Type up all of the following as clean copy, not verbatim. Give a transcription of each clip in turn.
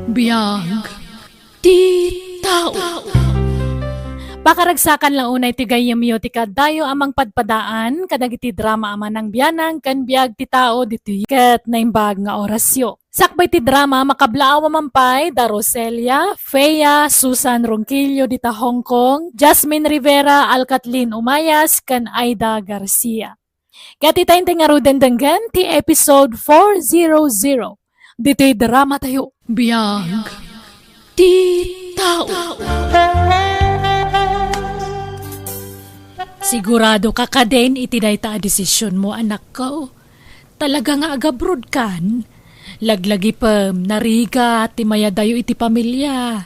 Biyag ti tao. Pakaragsakan lang unay ti gayem yo ti kadayo amang padpadaan kadag iti drama ama ng biyanang kan biyag ti tao diti ket naimbag nga orasyo. Sakbay ti drama makablaaw mampay da Roselia, Fea, Susan Ronquillo dita Hong Kong, Jasmine Rivera, Alcatlin Umayas kan Aida Garcia. Kati tayong tingaruden denggan ti episode 400. Dito'y drama tayo. Biyag ti tao. Sigurado ka ka din iti dayta a desisyon mo, anak ko. Talaga nga agabrod kan. Laglagi pa nariga ti mayadayo iti pamilya.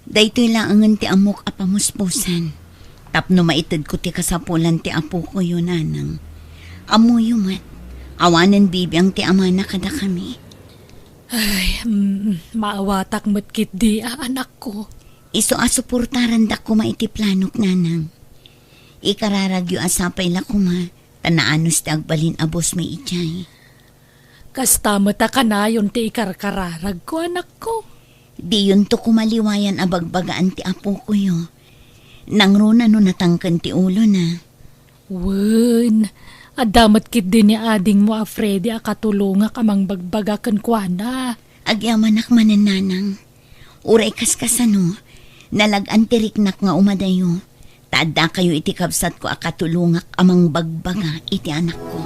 Daytoy laangan ti amok a pamuspusan. Tapno maitid ko ti kasapulan ti apo ko yun, nanang. Amo yumat. Awanan bibiyang ti ama na kada kami. Ay, maawatak matkit di anak ko. Iso asuportaran da ko maiti planok, nanang. Ikararagyo asapay la kuma, tanaanos ti agbalin abos may itchay. Kasta mata ka na yun ti ikarkararag ko, anak ko. Di yun to kumaliwayan abagbagaan ti apo ko yo. Nangruna no natangkan ti ulo na. Wen, adamat kit din ni ading mo a Freddy a katulungak amang bagbagakan kwa na. Agyamanak manan, nanang. Uray kaskasano, nalagan ti riknak nga umadayo. Tada kayo iti kabsat ko akatulungak amang bagbaga iti anak ko.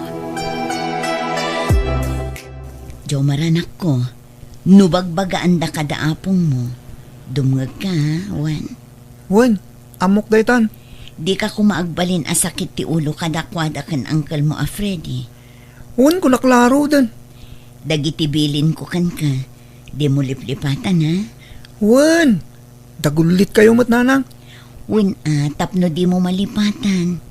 Jomar, anak ko, nubagbagaan da kada apong mo. Dumngag ka, Wan. Wan, amok daytan. Di ka kumaagbalin asakit ti ulo kadakwada kan angkel mo a Freddy. Wan ko naklaro dan. Dagitibilin ko kan ka. Di mo liplipatan, ha? Wan, dagulit kayo mat, nanang. Wan, tapno di mo malipatan.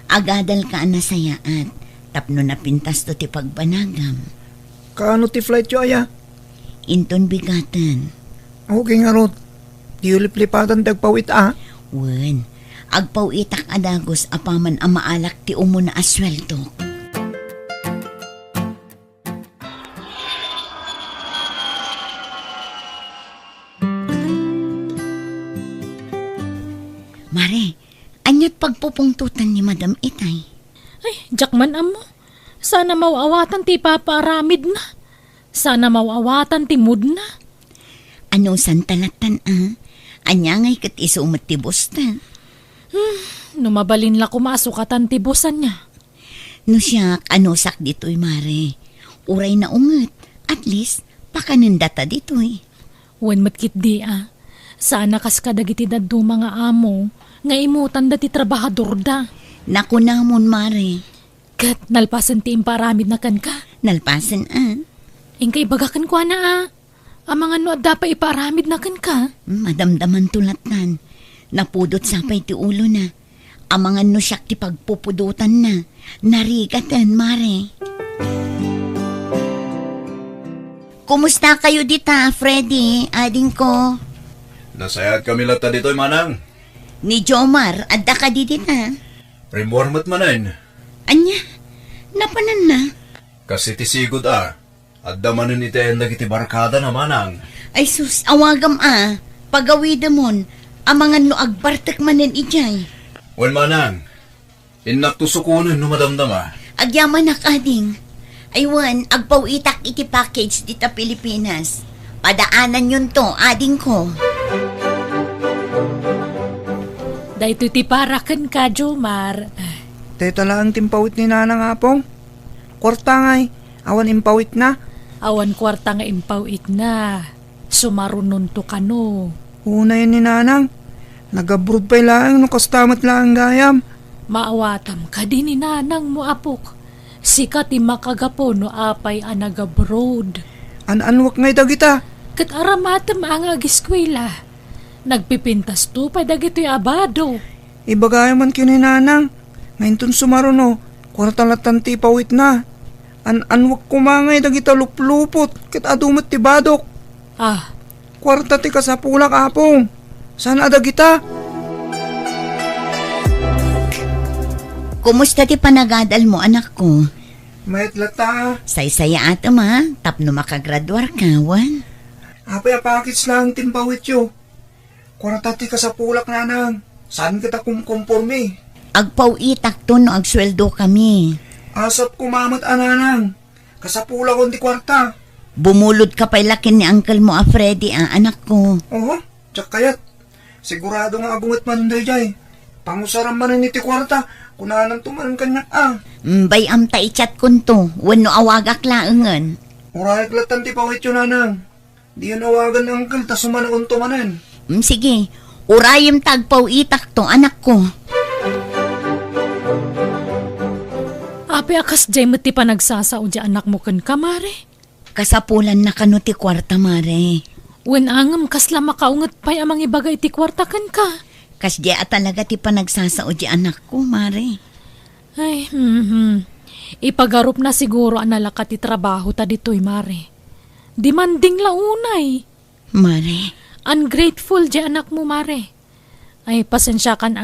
Agadal ka nasayaat. Tapno napintas to ti pagbanagam. Kaano ti flight yo, aya? Inton bigatan. Okay nga rot. Di ulip-lipatan tagpawit, Wan, agpawitak adagos apaman ang maalak ti umo na aswelto. Mare, anyat pagpupungtutan ni Madam Itay. Ay, jakman amo. Sana mauawatan ti paparamid na. Sana mauawatan ti mood na. Ano santalatan, Anya ngay kat isumat ti bosta. Numabalin la kumasukatan ti busan niya. No siya, sak dito'y, mare. Uray na unget. At least, pakanindata dito'y. Wen matkit di Sana kas kadagiti daddo mga amo. Nga imutan da ti trabahador da. Naku namon, mare. Kat nalpasan ti imparamid na kan ka. Nalpasan, Ingkay bagakan kwa na Amang ano at dapat iparamid na kan ka. Madamdaman tulatan. Napudot sapay ti ulo na. Amang ano siyak ti pagpupudutan na. Narigatan, mare. Kumusta kayo dita, Freddy, ading ko? Nasayat kami lata dito'y manang. Ni Jomar, adda ka di dita. Primormat manan. Anya, napanan na. Kasi tisigod Adda manan itayan dagiti barkada na manang. Ay sus, awagam pagawida mon, amangan no agbartak manan ijay. Wan manang, inaktusukunan no madamdama. Agyaman na kading. Aywan, agpawitak iti package dita Pilipinas. Padaanan yun to, ading ko. Dahito ti parakan ka, Jomar. Teta lang timpawit ni nanang apong. Kwarta ngay, awan impawit na. Awan kwarta nga impawit na. Sumarunon to kano. Una yun ni nanang. Nagabrod pa'y lang no kastamat lang gayam. Maawatam ka din ni nanang mo apok. Sika ti makagapo no apay anagabroad. Anwak ngay dagita. Kat aramatam ang agiskwela. Nagpipintas to pa dagito'y abado. Ibagay man kini nanang. Ngayon tun sumaruno. Kwarta latan ti pawit na. Anwak kumangay dagita luplupot. Kit adumat ti badok. Kwarta ti kasapulak apong. Saan adagita? Kumusta ti panagadal mo, anak ko? Mayat lata. Say-saya ato, ma. Tapno makagraduar ka, Wan. Apay apakits lang timpawit yo. Kwarta ti ka sa pulak nanang. Saan kita kumkonforme? Agpauitak to no agsweldo kami. Asap kumamat ananang. Kasapula ko ti kwarta. Bumulod ka pa'y lakin ni Uncle mo, Freddy, ang anak ko. Oo, tsak kayat. Sigurado nga abungat man day. Pangusaran man ni ti kwarta. Kunanan tumanan kanya Bay am ta i-chat kun to. Wano awagak laangan. Urayak latan ti pawit yun nanang. Di yun awagan ng angkal ta sumanakon tumanan. Sige, urayim tagpauitak to, anak ko. Api akas jay mo ti pa nagsasao di anak mo kan ka, Mare. Kasapulan na kano ti kwarta, Mare. Wen angam kasla makaungat pa'y amang ibagay ti kwarta kan ka. Kas di talaga ti pa nagsasao di anak ko, Mare. Ay, ipagarup na siguro ang nalaka ti trabaho ta dito'y, Mare. Demanding launay. Mare, Ungrateful di anak mo, Mare. Ay, pasensya kan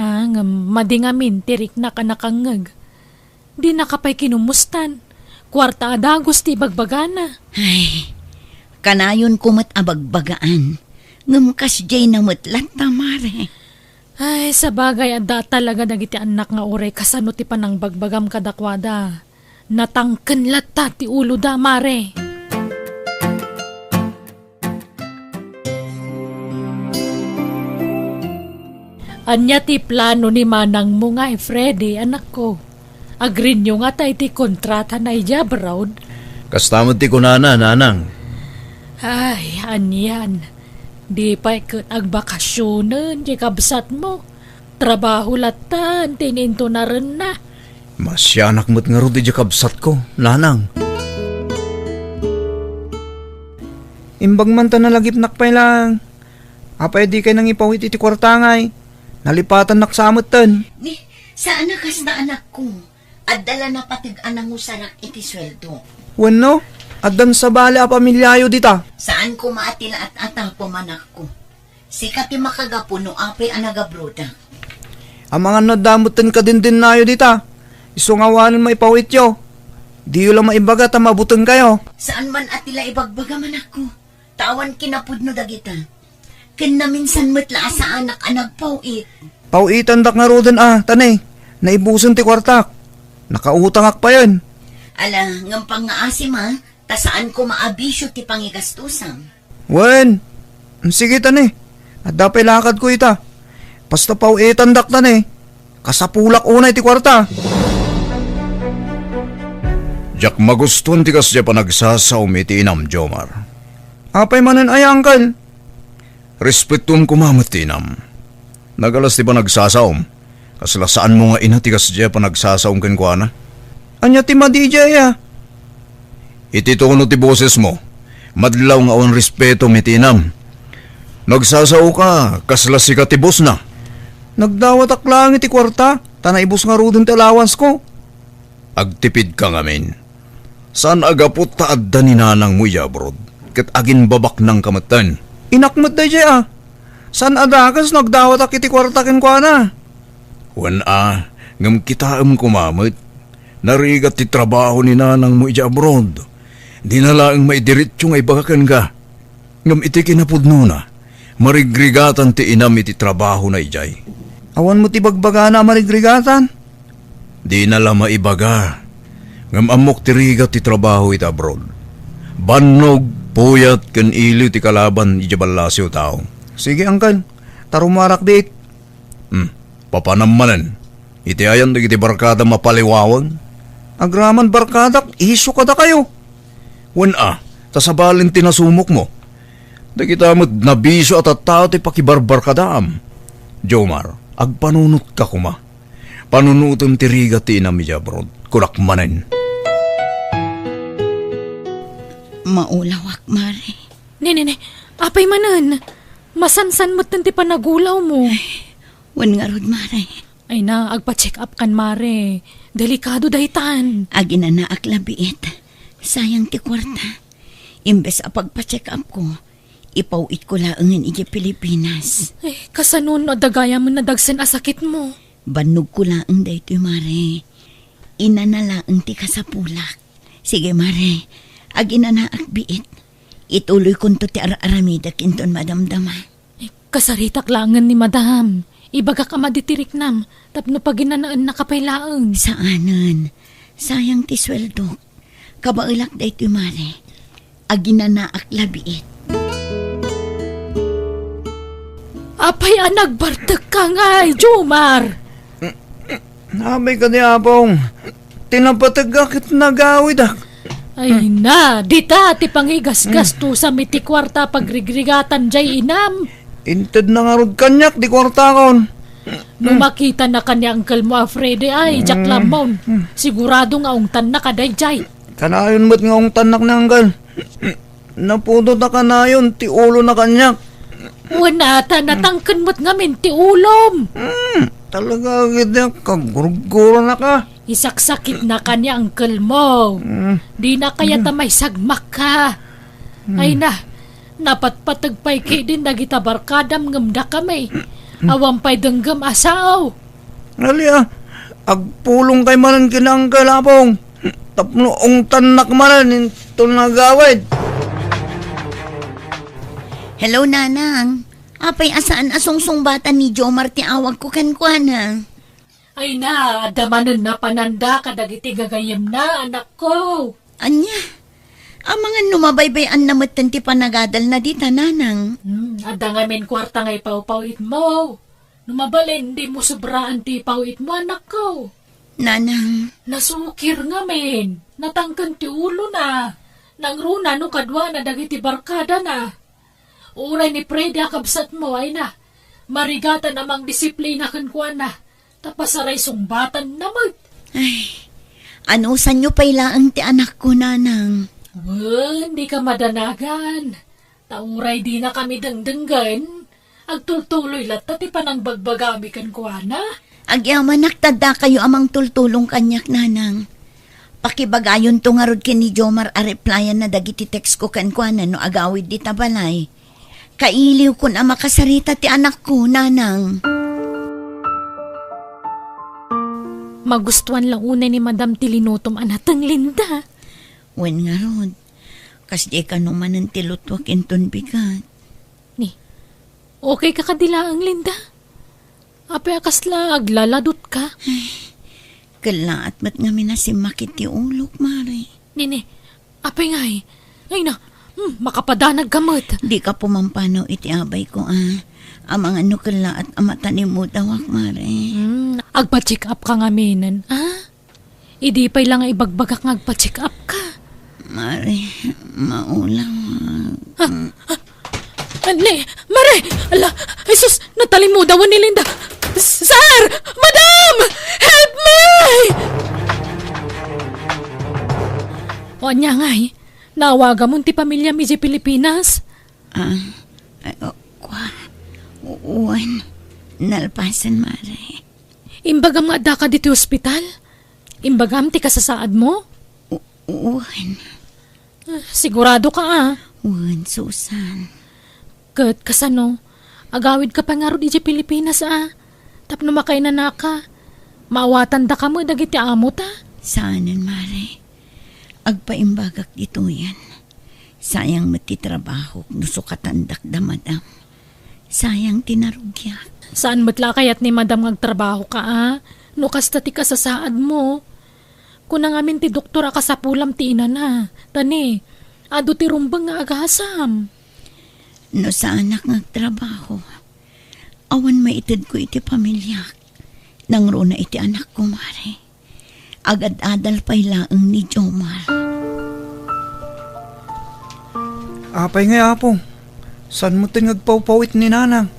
madingamin tirik na ka nakangag. Di nakapay kinumustan. Kwarta adagos ti bagbagana. ay, kanayon kumat abagbagaan. Ngamkas jay namutlat na, Mare. Ay, sa bagay ada talaga nagiti anak nga oray kasano ti panang bagbagam kadakwada. Natangken latta ti ulo da, Mare. Anya ti plano ni manang mo nga, Freddy, anak ko. Agrin nyo nga tayo ti kontrata na ijabrawd. Kastamot ti kunana, nanang. Ay, anyan. Di pa ikot agbakasyonan, di kabsat mo. Trabaho latan, tininto na rin na. Masyanak mo't nga ro di kabsat ko, nanang. Imbag man ta nalagip nakpay lang. Apay di kay nang ipawit iti kwartangay. Nalipatan naksamot tan. Ni, saan na kas na anak ko? At dala na patig anang usarak iti sweldo. Wano? At dan sa bali a pamilyayo dita. Saan ko maatila at atapo manak ko? Sikat ti makagapuno apay anagabroda. Ang mga nadamutan ka din nayo dita. Isungawanan maipawit yo. Di yo lang maibaga ta mabutan kayo. Saan man atila ibagbaga manak ko? Tawan kinapudno dagita. Ken na minsan matla sa anak anagpawit. Pawitan dak nga roden tanay. Naibusan ti kwartak. Nakautangak pa yan. Ala, ngampang nga asim ta saan ko maabisyo ti pangigastusan. Wen, sige tanay. At dapay lakad ko ita. Basta pawitan dak tanay. Kasapulak unay ti kwarta. Jak maguston ti kas pa nagsasaw iti inam, Jomar. Apay manan ay angkal. Respetum kumamat ti inam. Nagalas ti pa nagsasaw. Kasla saan mo nga ina ti kas pa nagsasaw kenkwana? Anya ti madijaya. Iti tono ti boses mo. Madlaw nga on respeto iti inam. Nagsasaw ka, kasla sika ti boss na. Nagdawat aklang iti kwarta. Tanaibos nga rudin ti allowance ko. Agtipid ka ngamin. Saan agapot taadda ni nanang mo yabrod? Kat agin babak ng kamatan. Inakmat da jaya. San adakas nagdawat ak iti kwarta kenkwana? Wan ngam kitaam kumamit. Narigat ti trabaho ni nanang mo abroad. Di na lang maidiritso nga ibagakan ka. Ngam iti kinapudno na. Marigrigatan ti inam iti trabaho na ijay. Awan mo ti bagbaga na marigrigatan? Di na lang maibaga. Ngam amok ti rigat ti trabaho iti abroad. Bannog, puyat, kan iliw ti kalaban ijabalasyo tao. Sige angkan, tarumarak dit. Papanamanan. Iti ayan iti barkada mapaliwawang. Agraman barkadak, iso ka da kayo. Wan tasabalin tinasumok mo. Dagita mo't nabiso at tao ti pakibarbar ka daam. Jomar, agpanunot ka kuma. Panunutom ti riga ti inamidya brod. Kulakmanen. Maulawak, Mare. Ne, apay manan. Masansan mo't ti panagulaw mo. Wan nga rod, Mare. Ay na, agpa-check up kan, Mare. Delikado dahitan. Agin na aklabiit. Sayang ti kwarta. Imbes a pagpa-check up ko, ipawit ko laangan iti Pilipinas. Ay, kasanon o dagaya mo na dagsan asakit mo. Banog ko laang daytoy, Mare. Ina na laang ti kasapulak. Sige, Mare. Agin na akbiit. Ituloy kun to ti aramida kinton madamdaman. Kasaritak langan ni madam. Ibaga ka maditirik nam. Tapno paginanaan na kapailaang. Saanan? Sayang ti sweldo. Kabailak da ito mare. Aginanaak labiit. Apay nagbartag ka nga, Jomar. Nabay ka di apong. Tinapatagakit nagawid ak. Ay na, dita ti pangigas-gas to sa mitikwarta pagrigrigatan jay inam. Inted na nga rod kanyak, di kwarta kon. Nung makita na kanya Uncle mo Alfredo ay, Jack Lamon. Sigurado nga ungtan na kaday jay. Kanayon mo't nga ang tanak na hanggal. Naputo na kanayon, ti ulo na kanyak. Wanata, natangkan mo't ngamin ti ulom. Talaga gita, kaguruguro na ka. Isaksakit na kanya Uncle mo. Di na kaya tamay sagmak ka. Ay na, napatpatagpay kay din na kita barkadam ngamda kami. Awampay denggam asaw. Alia, agpulong kay manan kinang kalapong. Tapno ong tanak manan, ito nagawid. Hello, nanang. Apay asaan asong bata ni Jomar ti awag ko kankwana. Ay na, adamanan na pananda kadagiti gagayem na anak ko. Anya, ang mga numabaybayan na matan ti panagadal na di tananang. Ada ngamin kwarta ngay pawpawit mo. Numabalin, di mo sobraan ti pawit mo anak ko. Nanang, Nasukir ngamin, natangkan ti ulo na. Nangruna no kadwa na dagiti barkada na. Uray ni Freddy akabsat mo ay na. Marigatan amang disiplina kankwa na. Tapasaray sumbatan namag. ay, ano sa nyo pailaan ti anak ko, nanang? Hindi ka madanagan. Tauray di na kami dangdanggan. Agtultuloy latta ti panang bagbagami kankwa na. Agyaman naktada kayo amang tultulong kanyak, nanang. Pakibagayon to nga rod kini Jomar a replyan na dagiti text ko kankwana no agawid di tabalay. Kailiw kun ang makasarita ti anak ko, nanang. Magustuhan lang una ni Madam Tilinutom anatang Linda. Wen nga rod, kasi ka naman ang tilutwak inton bigat. Ni, okay ka kadilaang Linda? Apay akasla aglaladot ka? Kalaat mat nga minasimakit ti ulok, mare. Nini, apay nga eh. Ay na, makapadanag gamot. Di ka pumampanaw iti abay ko, ang mga nukala at amatanim mo dawak, mare. Agpa-check up ka nga minan, Idi pa'y lang ibagbagak nga agpa-check up ka. Mare, maulang. Ani, Mare! Ala, Jesus, natalimudawan ni Linda. Sir! Madam! Help me! O anya nga nawaga mo ti pamilya mi di Pilipinas. Uwan, nalpasan, mare. Imbagam nga da ka dito ospital? Imbagam ti kasasaad mo? Uwan, Sigurado ka uwan, Susan. Kat kasano, agawid ka pa nga ro di Pilipinas Tapno makay na naka. Maawatan da ka mo dagiti amo ta. Saanan, mare. Agpaimbagak dito yan. Sayang matitrabaho nusukatandak da madam. Sayang tinarugyak. Saan matla kayat ni madam agtrabaho ka No kasta ti kasasaad mo. Kunang amin ti doktora ka sa pulam ti ina na. Tani, ado ti rumbang nga agasam. No sa anak ngagtrabaho, awan maitid ko iti pamilya. Nang runa iti anak ko, mare. Agad-adal pa'y laang ni Jomar. Apay nga apong. San mo tingagpawpawit ni nanang?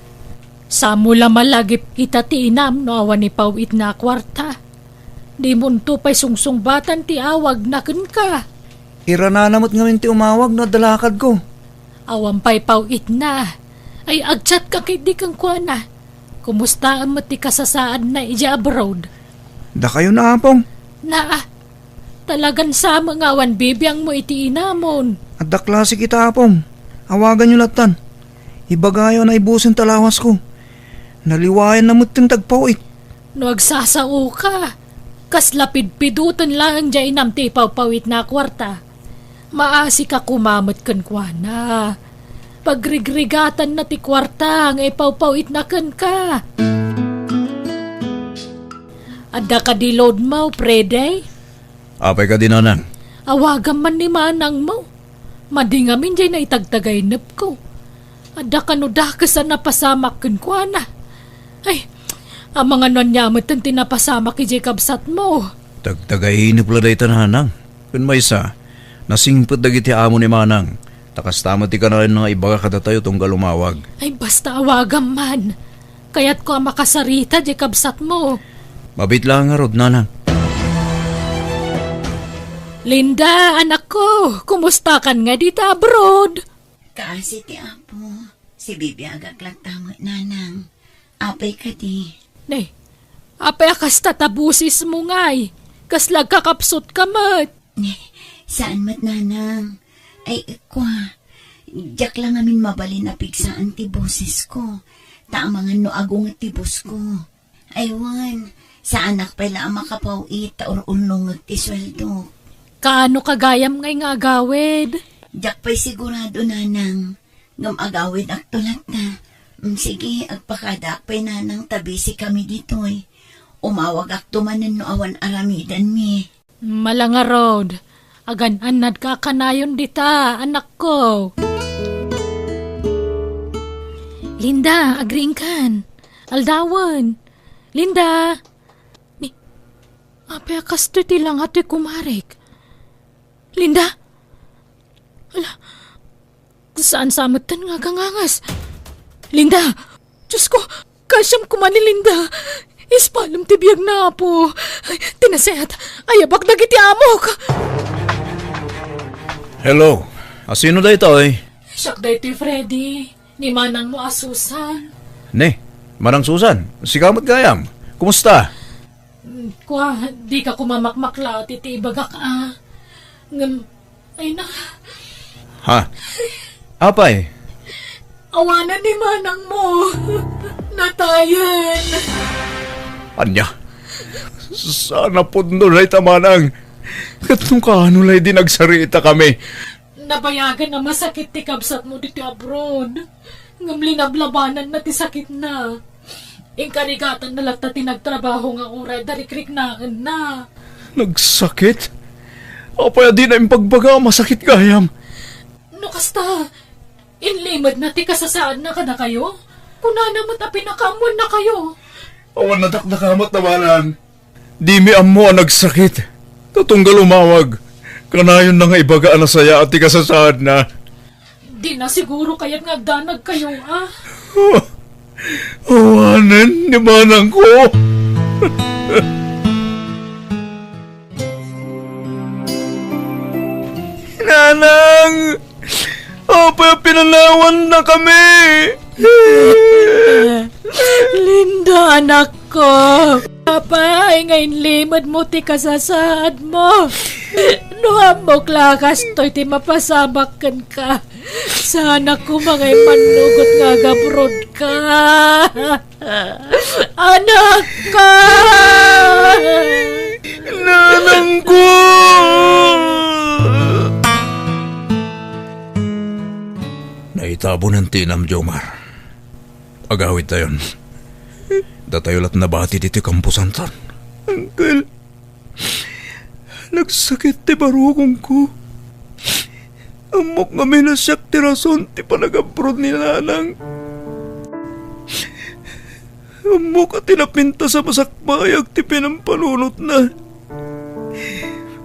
Sa mula malagip kita ti inam no awan ni pawit na kwarta. Di munto pa'y sungsungbatan ti awag na ka. Irananamot ngayon ti umawag na dalakad ko. Awan pa'y pawit na. Ay agchat ka kay di kang kuana. Kumusta ang mati kasasaad na ija abroad? Da kayo na apong. Talagan sa mga awan bibiyang mo iti inamon. At da klase kita apong. Awagan nyo latan. Ibagayo na ibusin talawas ko. Naliwayan na muting tagpawit. No agsasao ka. Kas lapid-pidutan lang dya inam ti pawpawit na kwarta. Maasi ka kumamot kan kuana. Pagrigrigatan na ti kwarta nga ipawpawit na kan ka. Adda ka di load mo, prede? Apay ka din, Nanang. Awagan man ni manang mo. Madingamin jay na itagtagay nep ko. Adda ka no dakasan na pasamak kan kuana. Ay, ang mga nanyamot ang tinapasamak ki Jacob sat mo. Tagtagahinip la day Nanang. Kun may isa, nasingpot dagiti amo ni Manang. Takas tama ti ka na rin nga ibaga kada tayo tunggal umawag. Ay, basta awagan man. Kaya't ko ang makasarita, Jacob sat mo. Mabit lang nga rod, Nanang. Linda, anak ko, kumusta kan nga dito abroad? Kaasi ti apo. Si Bibi agak tama, Nanang. Apay ka di. Nay, apay akas tatabusis mo ngay. Kaslag kakapsot ka mat. Saan mat, Nanang? Ay, kwa. Diyak lang amin mabalin na pigsaan ti boses ko. Taamangan no agong at tibos ko. Aywan, sa anak pala ang makapawit or unong ti sweldo. Kaano kagayam ngay nga agawid? Diyak pa'y sigurado, Nanang. Ngam agawid aktulat na. Sige, agpakadak pa'y Nanang tabisi kami dito'y. Umawag aktumanan no awan aramidan mi. Malanga road. Agan-anad ka kanayon dita, anak ko. Linda, agring kan. Aldawan. Linda. Ni, apay akas to tilang ato'y kumarik. Linda. Ala, saan samutan nga gangangas? Linda. Diyos ko, kasyam kumani Linda. Ispalam tibiyag na po. Ay, tinaset. Ayabak na kiti amok. Hello. Asino da ito eh? Siyak dahi ti Freddy. Ni manang mo asusan. Ne, Manang Susan. Si kamot gayam. Kumusta? Kwa, di ka kumamakmakla. Titibagak ay na. Ha? Apay? Awanan ni manang mo. Natayan. Anya? Sana po doon ay tamanang. Katong kaano lay din nagsarita kami. Nabayagan na masakit ti kabsat mo dito abroad. Ngamli na blabanan na ti sakit na. Inkarigatan na lang ta tinagtrabaho nga uray darikrik na. Nagsakit? Apay di na yung pagbaga masakit gayam. No kasta, inlimad na ti kasasaan na kada kayo? Kunana mo't pinakamuan na kayo. Awan na dakdakamot nabanan. Di mi amo ang nagsakit. Tatunggal umawag. Kanayon na nga ibaga na saya at ikasasaad na. Di na siguro kaya't ngagdanag kayo, ah. Awanan ni manang ko. Nanang! Apa pinanawan na kami? Linda, anak ko. Papay, ngayon limad mo ti kasasaad mo. Nuham mo klakas to'y ti mapasabakan ka. Sana ko mga manugot nga gabrod ka. Anak ka! Nanang ko! Naitabo ng tinam, Jomar. Agawid tayon. Datayolat na bati diti kampusantan. Uncle, nagsakit ti barugong ko. Amok nga minasyak ti rason ti panagabrod ni Nanang. Amok at tinapinta sa masakbayag ti pinampalunot na.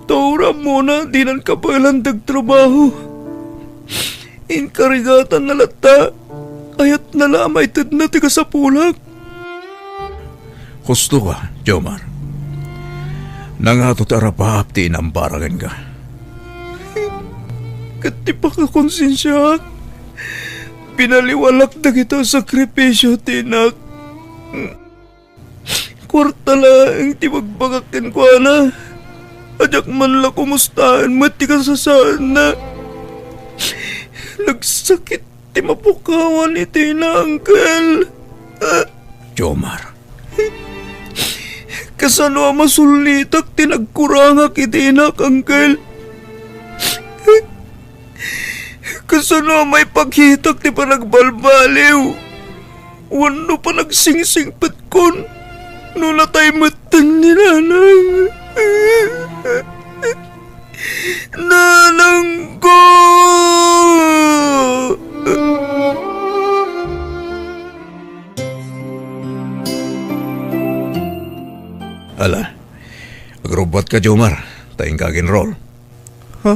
Taura mo na di nan kapalandag trabaho. Inkarigatan na lata. Ayat na lamay tad na ti kasapulag. Husto ka, Jomar. Nangatot arapahap ti inamparagan ka. Kati pa ka konsensya. Pinaliwalak na kita sakripisyo, tinak. Kwarta lang ti magbagakin ko na. Adyak man la kumustahan mo ti kasasaan na. Nagsakit ti mapukawan iti na, Uncle. Jomar. Kasano ang masulitak ti nagkurangak iti inak, Uncle. Gusto no may paghitak ti pa nagbalbaliw. Wano pa nagsingsingpat kon. Nulatay matan ni nanang. Nanang ko! Ala, agrobot ka, Jomar. Tayong kaginroll. Ha?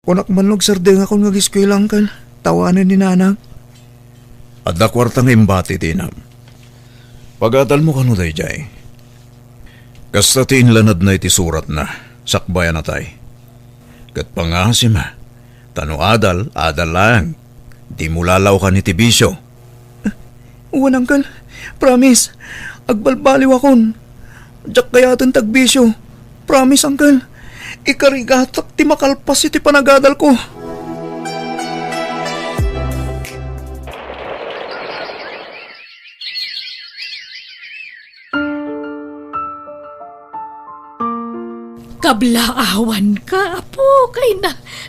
Kunak manlog sardeng ako nga giskwailang kan. Tawanan ni nanang. At da kwartang imbati, Tinam. Pag-atal mo kano tayo, Jay. Kasta tinlanad na iti surat na. Sakbayan na tayo. Kat pangasim ha. Tano adal lang. Di mo lalaw ka ni Tibisyo. Uwan, Uncle. Promise. Agbalbaliw akon. Diyak kaya itong tagbisyo. Promise, Uncle. Ikarigatak ti makalpas iti panagadal ko. Kablaawan ka, apo, kay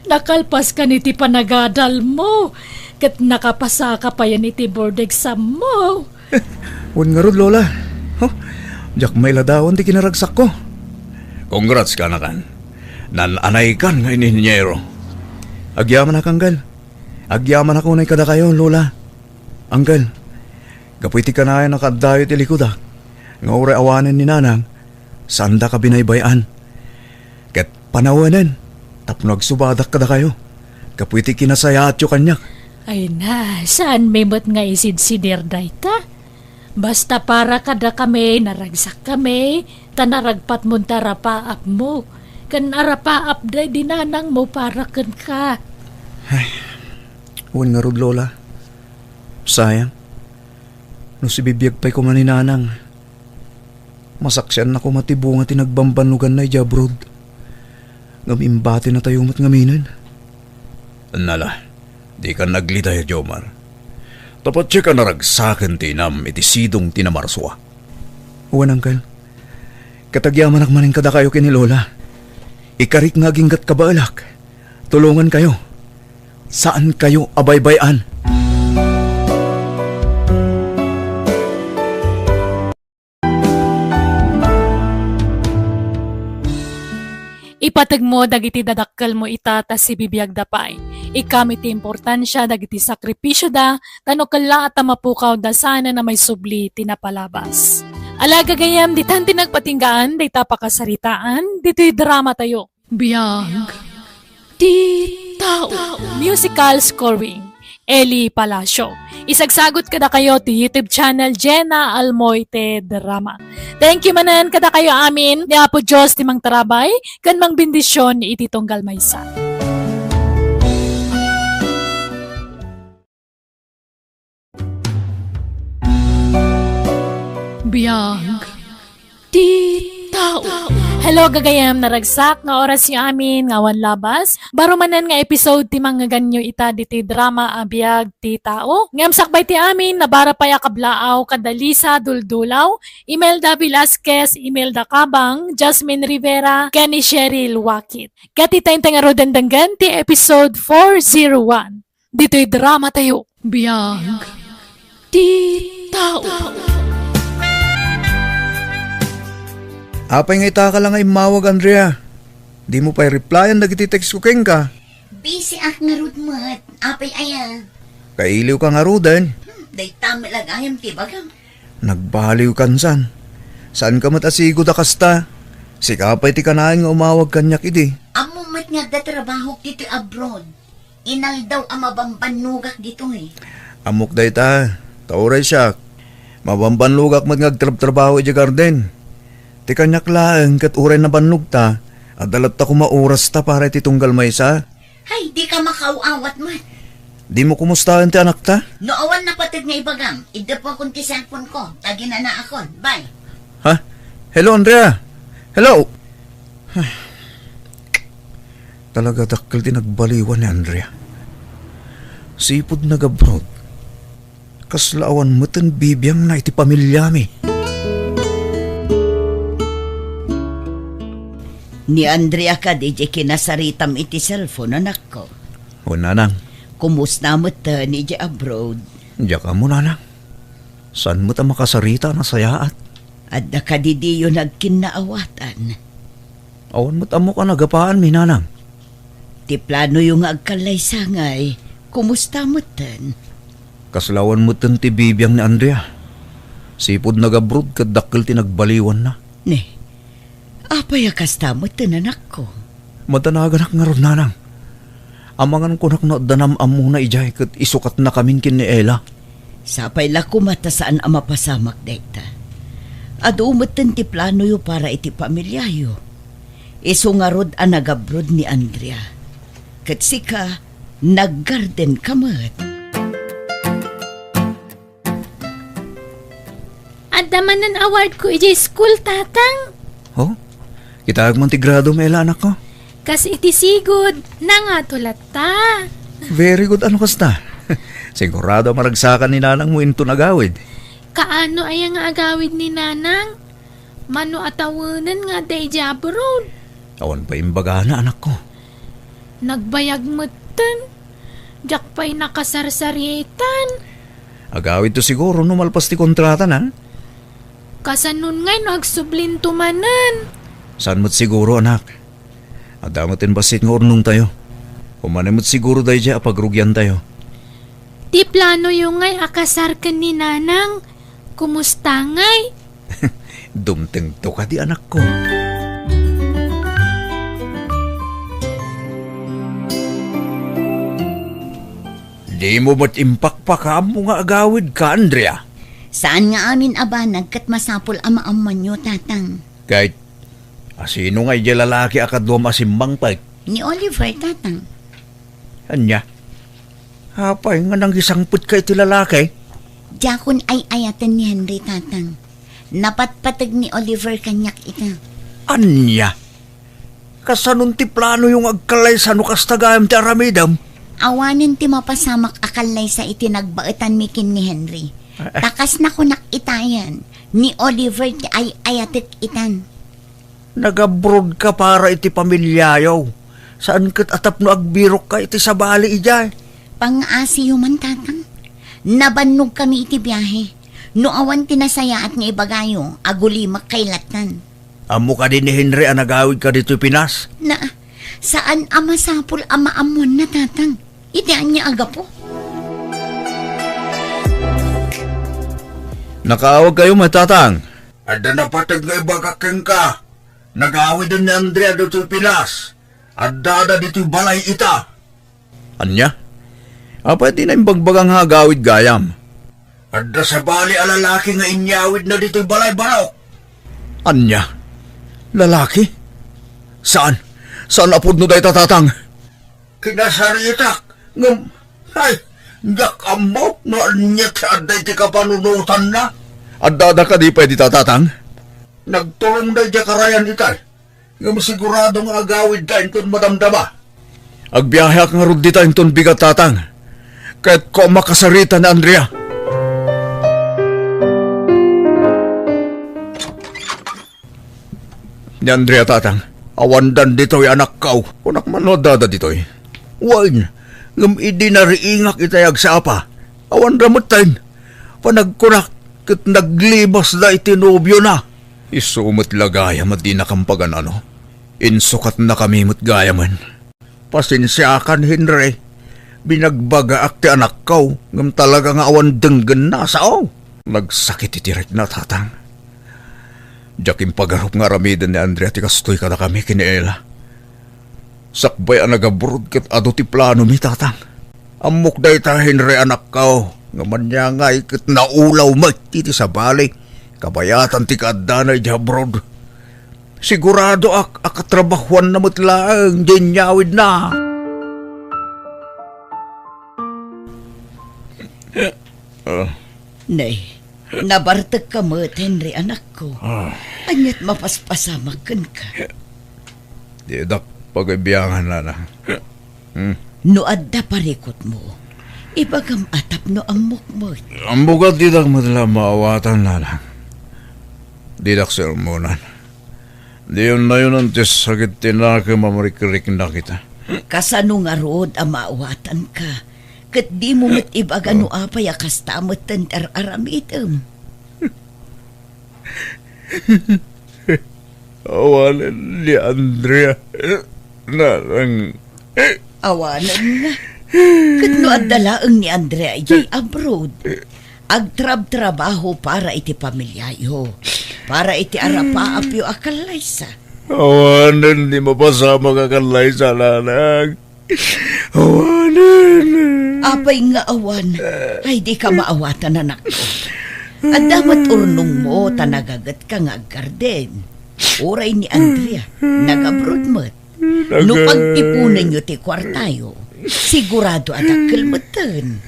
nakalpas ka niti panagadal mo. Kat nakapasa ka pa yan iti board exam mo. Uwan nga rod, Lola. Oh, diyak may ladawan ti kinaragsak ko. Congrats ka na kan. Nananay kan nga ininyero. Agyaman ako, Uncle. Agyaman ako na kada kayo, Lola. Uncle, kapoy ti kanaya nakadayo ti likudak. Nga ure awanan ni nanang. Sanda ka binaybayan. Ket panawanan. Tapno agsubadak kada kayo. Kapoy ti kinasaya atyo kanyak. Ay na, saan may mo't nga isid-sidir day ta? Basta para kada kami, naragsak kami, tanaragpat mo tarapaap mo. Kan arapaap day dinanang mo para kan ka. Uwan nga rod, Lola. Sayang. No si bibiyag pa'y kumaninanang. Masaksyan na ko matibunga tinagbambanlugan na ijabrod. Ngamimbati na tayo mat ngaminan. Nala, di ka naglitay, Jomar. Tapat siya ka naragsakan Tinam iti sidong tinamarswa. Uwan, Uncle. Katagyaman akmanin kada kayo kini Lola. Ikarik nga ginggat kabaalak. Tulungan kayo. Saan kayo abaybayan? Ipatag mo dagiti dadakkel mo itata si bibiyag dapay. Ikamit ti importansya dagiti sakripisyo da, tano kala at mapukaw da sana na may subli tinapalabas. Alaga gayam di tanti nagpatinggaan, di tapakasaritaan, dito'y drama tayo. Biyag di tao. Musical scoring. Eli Palacio. Isagsagot kada kayo ti YouTube channel Jenna Almoite Drama. Thank you manan kada kayo amin. Ni Apo Diyos ti mang tarabay, kan mang bendisyon iti tunggal maysa. Biyag di tao. Hello gagayam naragsak nga oras yung amin nga wan labas. Baro manan nga episode ti mga ganyo ita diti drama abiyag ti tao. Ngam sakbay ti amin nabara paya kablaaw kadalisa duldulaw. Imelda Velasquez, Imelda Kabang, Jasmine Rivera, Kenny Cheryl Wakit. Kati tayong tangaro dandanggan ti episode 401. Dito'y drama tayo. Biyag ti tao. Apay nga ita ka lang ay mawag, Andrea. Di mo pa'y replyan dagiti text ko keng ka. Busy ak nga rod mat. Apay aya. Kailiw ka nga rodan. Day tama lagayam ti bagang. Nagbaliw kansan. Saan ka matasigod akasta? Si kapay ti kanain nga umawag kanyak idi. Amo mat nga da trabaho dito abroad. Inal daw ang mabambanugak dito eh. Amok day ta. Tauray siya. Mabambanlugak mat ngagtrabaho iti garden. Ti kanyak laeng kat uray na banlug ta. Adalat ta kumauras ta para iti tunggal maysa. Hay, di ka makauawat mat. Di mo kumustahan ti anak ta? Noowan na patid nga ibagang. Ida po akong ti cellphone ko. Tagi na na akon. Bye. Ha? Hello, Andrea. Hello. Talaga dakkel din nagbaliwan ni Andrea. Sipod nag-abroad. Kaslaawan mo tan bibiyang na iti pamilya mi. Ni Andrea ka di kinasaritam iti cellphone anak ko. O nanang. Kumusta mo ta ni di abroad? Diya ka mo, nanang. Saan mo ta makasarita na sayaat? At nakadidiyo nagkinaawatan. Awan mo't amo ka nagapaan, minanang. Ti plano yung agkalay sangay. Kumusta mo tan? Kaslawan mo't ti bibiyang ni Andrea. Sipod nagabrod kat dakkel tinagbaliwan na. Ne, apay kasta mo tan anak ko. Matanaganak nga ron, nanang. Amangan ko nak na danam amo na ijay kat isukat na kamin kin ni Ella. Sapay la kumata saan ang mapasamak dekta. At umatan ti plano yo para iti pamilyayo. Iso nga rod ang nagabrod ni Andrea. Kat sika, naggarden kamat. At daman ng award ko iti school, tatang. Oh? Kitag man ti grado may Ella, anak ko. Kas iti sigod, nangatulad ta. Very good, ano kasta? Sigurado maragsakan ni nanang mo into nagawid. Kaano ay nga agawid ni nanang? Mano atawanan nga day abroad. Awan pa imbaga na, anak ko. Nagbayag mutan. Diyak pa'y nakasarsarietan. Agawid to siguro numalpas ti kontrata na. Kasanun nga'y nagsublin tumanan. Saan mo't siguro, anak? Adamotin basit nga urnong tayo. Umanimot siguro dahi dya pagrugyan tayo. Di plano yung nga'y akasar ka ni nanang. Kumusta nga'y? Dumteng to ka di, anak ko. Di mo ba't impakpakam mo nga agawid ka, Andrea? Saan nga amin abanag kat masapol ama amman nyo, tatang? Kahit, sino nga iya lalaki akadwa masimbang pa? Ni Oliver, tatang. Anya? Hapay nga nang isangput ka iti lalaki? Diyakon ay ayatan ni Henry, tatang. Napatpatag ni Oliver kanyak ita. Anya? Kasanun ti plano yung agkalay sa nukastagayam ti aramidam? Awanin ti mapasamak akalay sa itinagbaetan mikin ni Henry. Takas na kunak itayan. Ni Oliver ti ay ayatik itan. Nagabrod ka para iti pamilyayaw. Saan kat atap no agbirok ka iti sa bali ijay? Pang-asi man, tatang. Nabannog kami iti biyahe. No awan tinasaya at nga ibagayo, agulimak kay latan. Amo ka din ni Henry ang nagawid ka dito Pinas? Na, saan ama sapul ama amon na, tatang? Itian niya aga po. Nakaawag kayo matatang. Ada na patag nga ibagakeng ka. Nagawid din ni Andrea dito Pinas. Ada dito balay ita. Anya? Apa di na imbagbagang hagawid gayam? Ada sa bali alalaki nga inyawid na dito balay barok. Anya? Lalaki? Saan? Saan apod no dahi tatatang? Kinasaritak. Ngam, ay, yak amok no anya ti aday ti kapanunutan na. Adada ka di pwede tatatang? Nagtulong dahi di karayan itay. Ngam sigurado nga agawid dahin kung madamdama. Agbiyahe ak nga rod di tayong ton bigat tatang. Kahit ko makasarita na Andrea. Ni Andrea tatang, awandan dito'y anak kau. Kunak manodada dito'y. Wain, ngam idi na riingak itayag sa apa. Awan ramot tayo. Panagkunak, kat naglibas na itinubyo na. Isumot lagayam at di nakampagan ano. Insukat na kami mo't gayaman. Pasensyakan, Henry. Binagbaga akti anak kau. Ngam talaga nga awan denggan na sao. Nagsakit itirik na tatang. Jakim pagarup nga ramidan ni Andrea ti kastoy ka na kami kiniela. Sakbay ang nagabrod kat ado ti plano mi tatang. Amok day ta Henry anak kau. Nga manya nga ikat naulaw magti ti sa bali. Kabayatan ti kadanay di abroad. Sigurado akatrabahuan na matlaang dinyawid na. Nay, nabartag ka mo, Henry, anak ko. Anyat mapaspasamakan ka. Di dak pagabiyangan na na. No adda parikot mo. Ibagam atap no amok mo. Ang bugat di dak matala maawatan na lang. Di dak sermonan. Di yun na yun ang sakit tinaka mamarikirik na kita. Kasano nga rood ang maawatan ka. Kat di mo matibag ano apay akas tamot tantar aramitam. Awanan ni Andrea. Nanang... Awanan nga. Kat no adalaang ni Andrea ijay abroad. Agtrab-trabaho para iti pamilyayo. Para iti arapa apyo akalaysa. Awanan di mapasama ka kalay sa nanang. Awanan. Apay nga awan. Ay di ka maawatan anak ko. At damat urnong mo tanagagat ka nga garden. Oray ni Andrea, nag-abroad mo't. No pagtipunan nyo ti kwartayo, sigurado adakil mo'tan.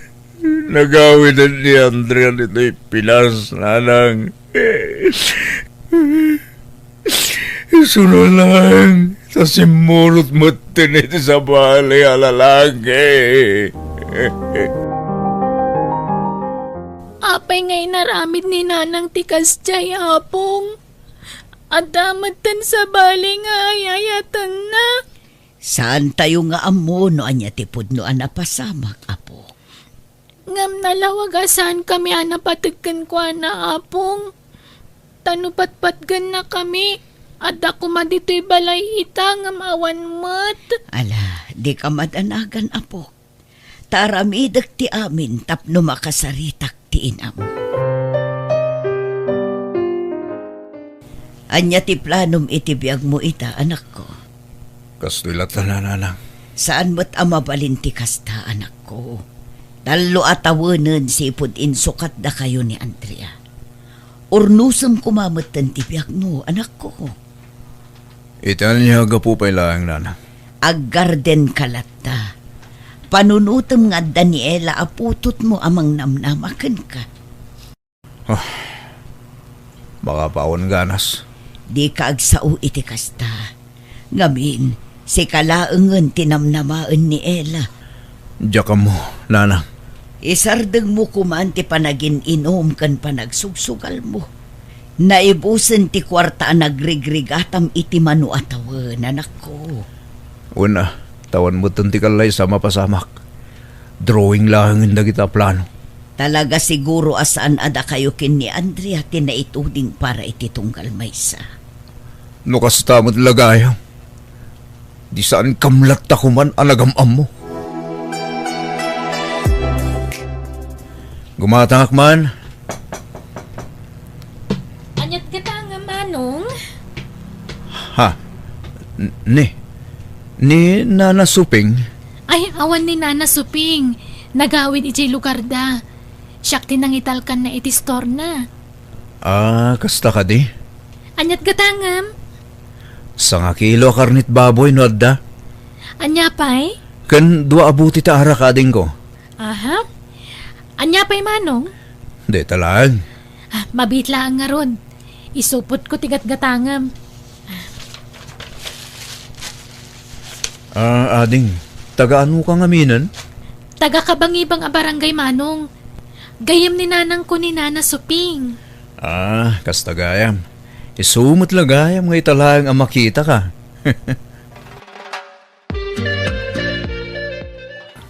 Nagawin na ni Andrea nito'y Pinas, nanang. Sunod lang, sa simulot mo tinit sa balay alalagi. Apay ngay naramid ni nanang tikas jay apong. At damatan sa bali nga ayayatan na. Saan tayo nga amo no anya tipod no anapasamak, apo? Ngam nalawagasan kami anapatagkan ko na apong. Tanupatpatgan na kami. At ako madito'y balay ita ngam awan mat. Ala, di ka madanagan, apo. Taramidag ti amin tapno makasaritak ti inam. Anya ti planom itibiyag mo ita, anak ko. Kastilat na nanang. Saan mo't amabalin ti kasta, anak ko? Talo atawanan sipod insukat da kayo ni Andrea. Urnusam kumamatan ti biyag mo, anak ko. Itan niya gapupay lang, nanang. Aggarden kalata. Panunutam nga Daniela aputot mo amang namnamakan ka. Baka paon ganas. Di ka agsao iti kasta. Ngamin, si kalaangan tinamnamaan ni Ella. Diyak mo, nanang. Isardeng mo kuman ti panagin inom kan panagsugsugal mo. Naibusan ti kwarta nagrigrigatam iti manu atawan, anak ko. Una, tawan mo tanti kalay sa mapasamak. Drawing lang hindi kita plano. Talaga siguro asaan ada kayo kin ni Andrea tinaituding para iti tunggal maysa. No kastamot lagayo. Di saan kamlat ako man anagamam mo. Gumatangak man. Anyat kita nga manong. Ha? Ni Nana Suping? Ay, awan ni Nana Suping. Nagawid iti lugar da. Siyak tinangitalkan na iti store na. Kasta ka di? Anyat gatangam. Sa nga kilo karnit baboy no adda? Anya pa'y? Kan dua abuti ta arakading ko. Aha. Anya pa'y manong? Di talag. Mabitla ang nga ron. Isupot ko tigat gatangam. Ading, taga-ano ka nga minan? Taga kabangibang a barangay manong. Gayam ni nanang ko ni Nana Suping. Kasta gayam. Isumot lagayam nga italang ang makita ka.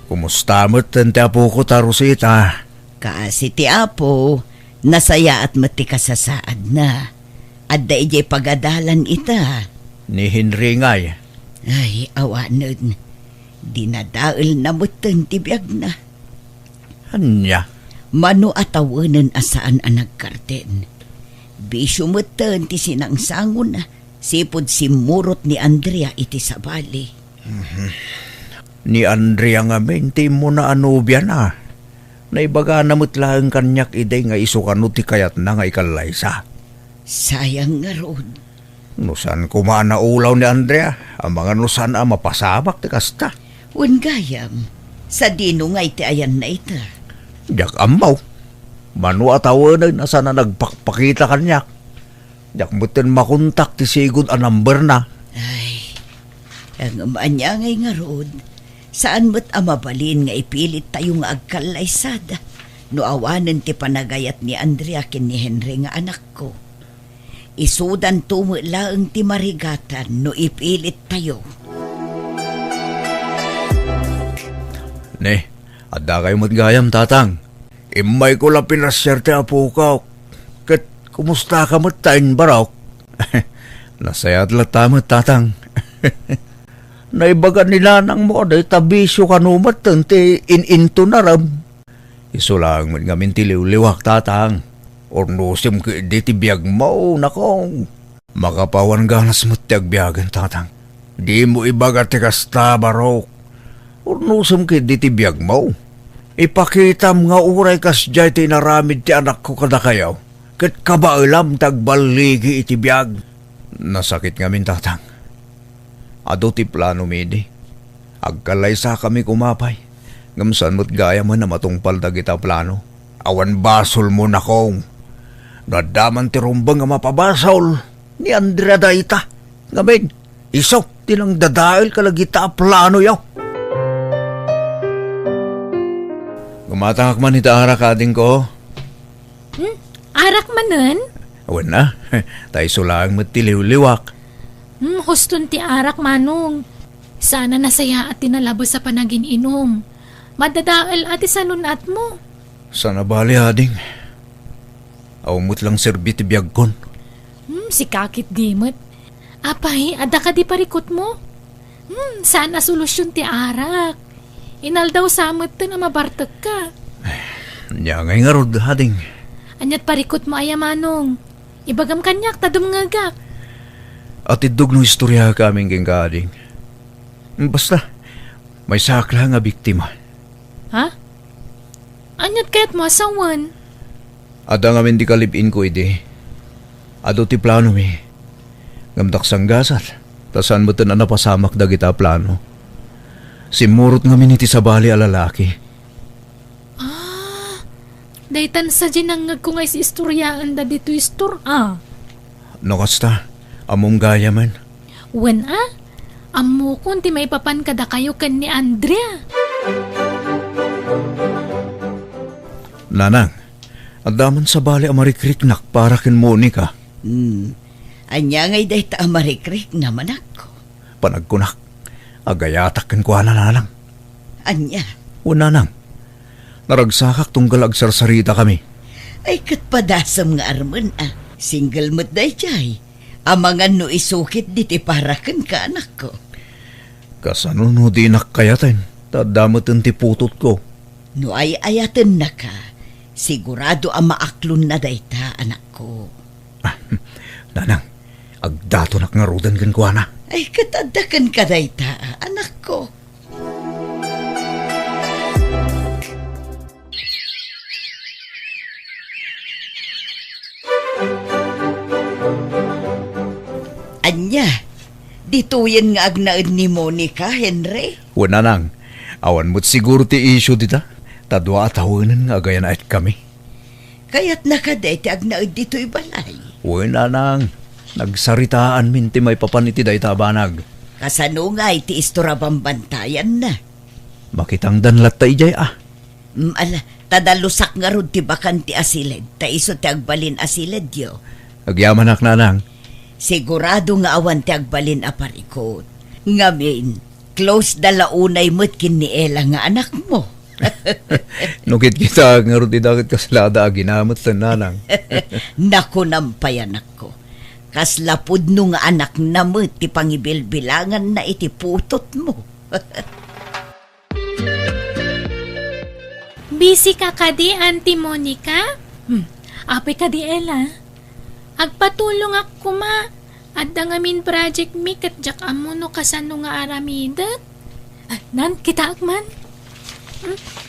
Kumusta mo't tante apo ko tarusita? Kasi ti apo, nasaya at matikasasaad na. At da ijay pagadalan ita. Ni Henry ngay. Ay, awanan. Dinadaal na mo'tan tibiyag na. Anya? Mano atawanan asaan ang nagkarten. Bisyo mo'tan ti sinangsangon na. Sipod simurot ni Andrea iti sa bali. Ni Andrea nga menti mo na anubya na. Naibaga na mo't lang kanyak iday nga isukano ti kayat na nga ikalaysa. Sayang nga ron. Nusan kumana ulaw ni Andrea, ang mga nusan ang mapasamak ti kasta. Gayam, sa dino nga iti ayan na ita. Diyak amaw, manu atawanan asa na nagpakpakita kanyak. Diyak mutin makontak ti sigod a number na. Ay, ang amanya ngay nga ron, saan mo't amabalin nga ipilit tayo nga agkalaysada. No awanan ti panagayat ni Andrea kin ni Henry nga anak ko. Isudan tumulaang ti marigatan no ipilit tayo. Ne, Adda kayo matgayam, tatang. Imay ko lang pinasyerte apo ka. Kat kumusta ka matain baraw? Nasayat latamat, tatang. Naibagan nila nang mo aday tabisyo kanumat tante in-into na ram. Isulang man ngamin tiliw-liwak, tatang. Ornusim ka di tibiyag mo, nakong. Makapawan ganas mo tiyagbiyagan, tatang. Di mo ibaga tikasta barok. Ornusim ka di tibiyag mo. Ipakita nga uray kas jay tinaramid ti anak ko kada kayaw. Kat kabailam tagbaligi itibiyag. Nasakit ngamin, tatang. Ado ti plano midi. Agkalaysa kami kumapay. Ngamsan mo't gaya man na matungpal dagita plano. Awan basol mo na kong. Nadaman ti rumbang nga mapabasol. Ni Andrea Daita. Ngamin, isok tinang dadail kalagita plano yaw. Gumatangak man ita arak ading ko. Arak manen? Awan na. Tay sulang matiliw-liwak. Huston ti arak manong. Sana nasaya at tinalabos sa panagin inom. Madadaal ati sanunat mo. Sana bali ading. Awamot lang serbi ti biyag kon. Si kakit dimot. Apay, ada ka di parikot mo? Sana solusyon ti arak. Inal daw samot to na mabartag ka. Nya ngay nga rod ading. Anyat parikot mo ayamanong. Ibagam kanyak tadum ngagak. At idug no istorya kaming king kading. Basta, may sakla nga biktima. Ha? Anyat kaya't mo asawan? Ada nga men di kalipin ko ide. Ado ti plano mi. Ngamdak sanggasat. Tasan mo na napasamak dagita plano. Simurot nga miniti sa bali a lalaki. Daytan sa ginangag ko ngay si istoryaan da dito istor. Nakasta, among gaya man. Wen Amo kun ti may papan kada kayo kan ni Andrea. Nanang, adaman sa bali amarikrik para kin Monica. Anya ngay day ta amarikrik naman ako. Panagkunak, agayatak kin kuha na nanang. Anya? Nanang, naragsakak tunggal agsarsarita kami. Ay katpadasam nga arman Single mo't day jay. Amangan no isukit diti parakan ka anak ko. Kasano no di nakkayatin, tadamatan ti putot ko. No ay ayaten na ka, sigurado ang maaklon na dayta anak ko. Nanang, agdato nak nga rudan kan kuha na. Ay katadakan ka dayta anak ko. Anya, dituyen nga agnaid ni Monica, Henry. Nanang, awan mo't siguro ti issue dita. Tadwa at hawanan nga agayan at kami. Kaya't nakaday ti agnaid dito'y balay. Nanang, nagsaritaan min ti may papaniti day tabanag. Kasano nga iti istorabang bantayan na. Makitang danlat ta ijay Tadalusak nga rod ti bakan ti asilid. Ta iso ti agbalin asilid yo. Agyaman ak nanang. Sigurado nga awan ti agbalin aparikot. Ngamin, close dalaunay mo't kin ni Ella nga anak mo. Nukit kita nga rin didakit kaslada aginamat sa nanang. Naku nampayan ako. Kaslapod no nga anak na mo ti pangibilbilangan na iti putot mo. Busy ka kadi, Auntie Monica? Apay kadi, Ella. Agpatulong ako ma. Adda nga min project mi kat jak amo no kasano nga aramidat. Nan, kita akman.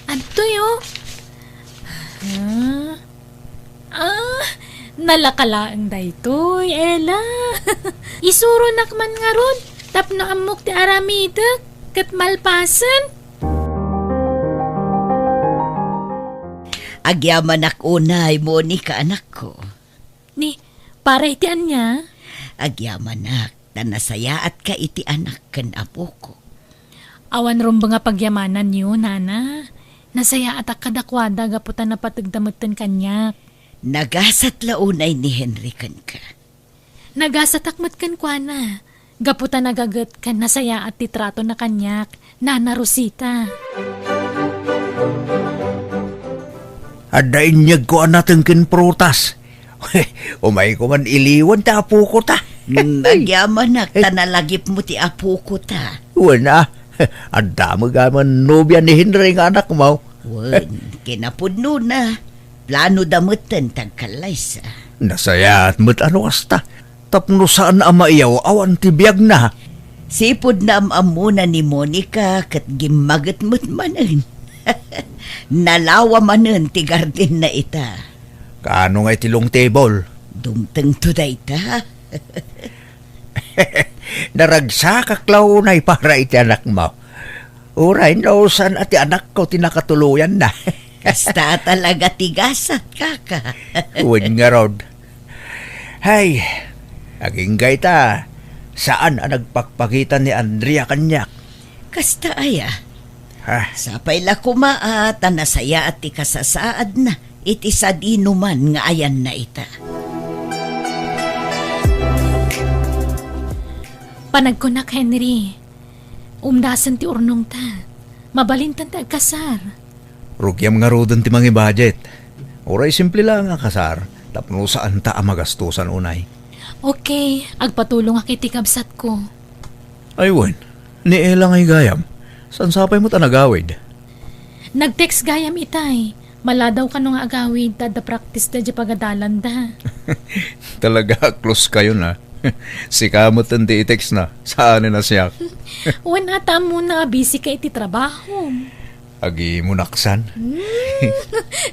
Adto yo. Nalakalaang daytoy, Ella. Isuro nakman nga ron. Tapno amok ti aramidat. Kat malpasan. Agyaman ako unay, Monica anak ko. Ni, para itian niya. Agyaman tanasaya at ka iti anak kan apo ko. Awan ron ba nga pagyamanan niyo, nana? Nasaya at akadakwada gaputan na patagdamutan kanyak. Nagasat launay ni Henry kan ka. Nagasatakmat kan kwa na. Gaputan nagagat kan nasaya at titrato na kanyak. Nana Rosita. Adainyag ko anatang kinprutas. Umay ko man iliwan ta apo ko ta. Nagyaman nak, tanalagip mo ti apo ko ta. Wala. Anda mo gaman nobya ni Henry nga anak mo. Wan, kinapudno na. Plano damutan tagkalay sa. Nasaya at mat ano kasta. Tapno saan ama iyaw awan tibiyag na. Sipod na amuna ni Monica kat gimagat mo't manan. Nalawa manan ti garden na ita. Kaano nga itilong table? Dumteng to da ita. Naragsa kaklaunay para iti anak mo. Uray, nausan at anak ko tinakatuluyan na. Kasta talaga tigasat kaka. Uwin nga rod. Hay, aging ta. Saan ang nagpakpakitan ni Andrea kanyak? Kasta aya. Ha? Sapay la kumaat, nasaya at ikasasaad na. Iti sa dinuman nga ayan na ita. Panagkunak, Henry. Umdasan ti urnong ta. Mabalintan ta agkasar. Rugyam nga rodon ti mga budget. Uray, simple lang ang kasar. Tapno saan ta ang magastusan unay. Okay, agpatulong akit kabsat ko. Aywan, ni Ella ngay gayam. San sapay mo ta nagawid? Nag-text gayam itay. Maladaw ka nung agawid ta da practice da di pagadalan da. Talaga close kayo na. Si kamot ang text na. Saan na siya? Wan ata mo na busy ka iti trabaho. Agi mo naksan.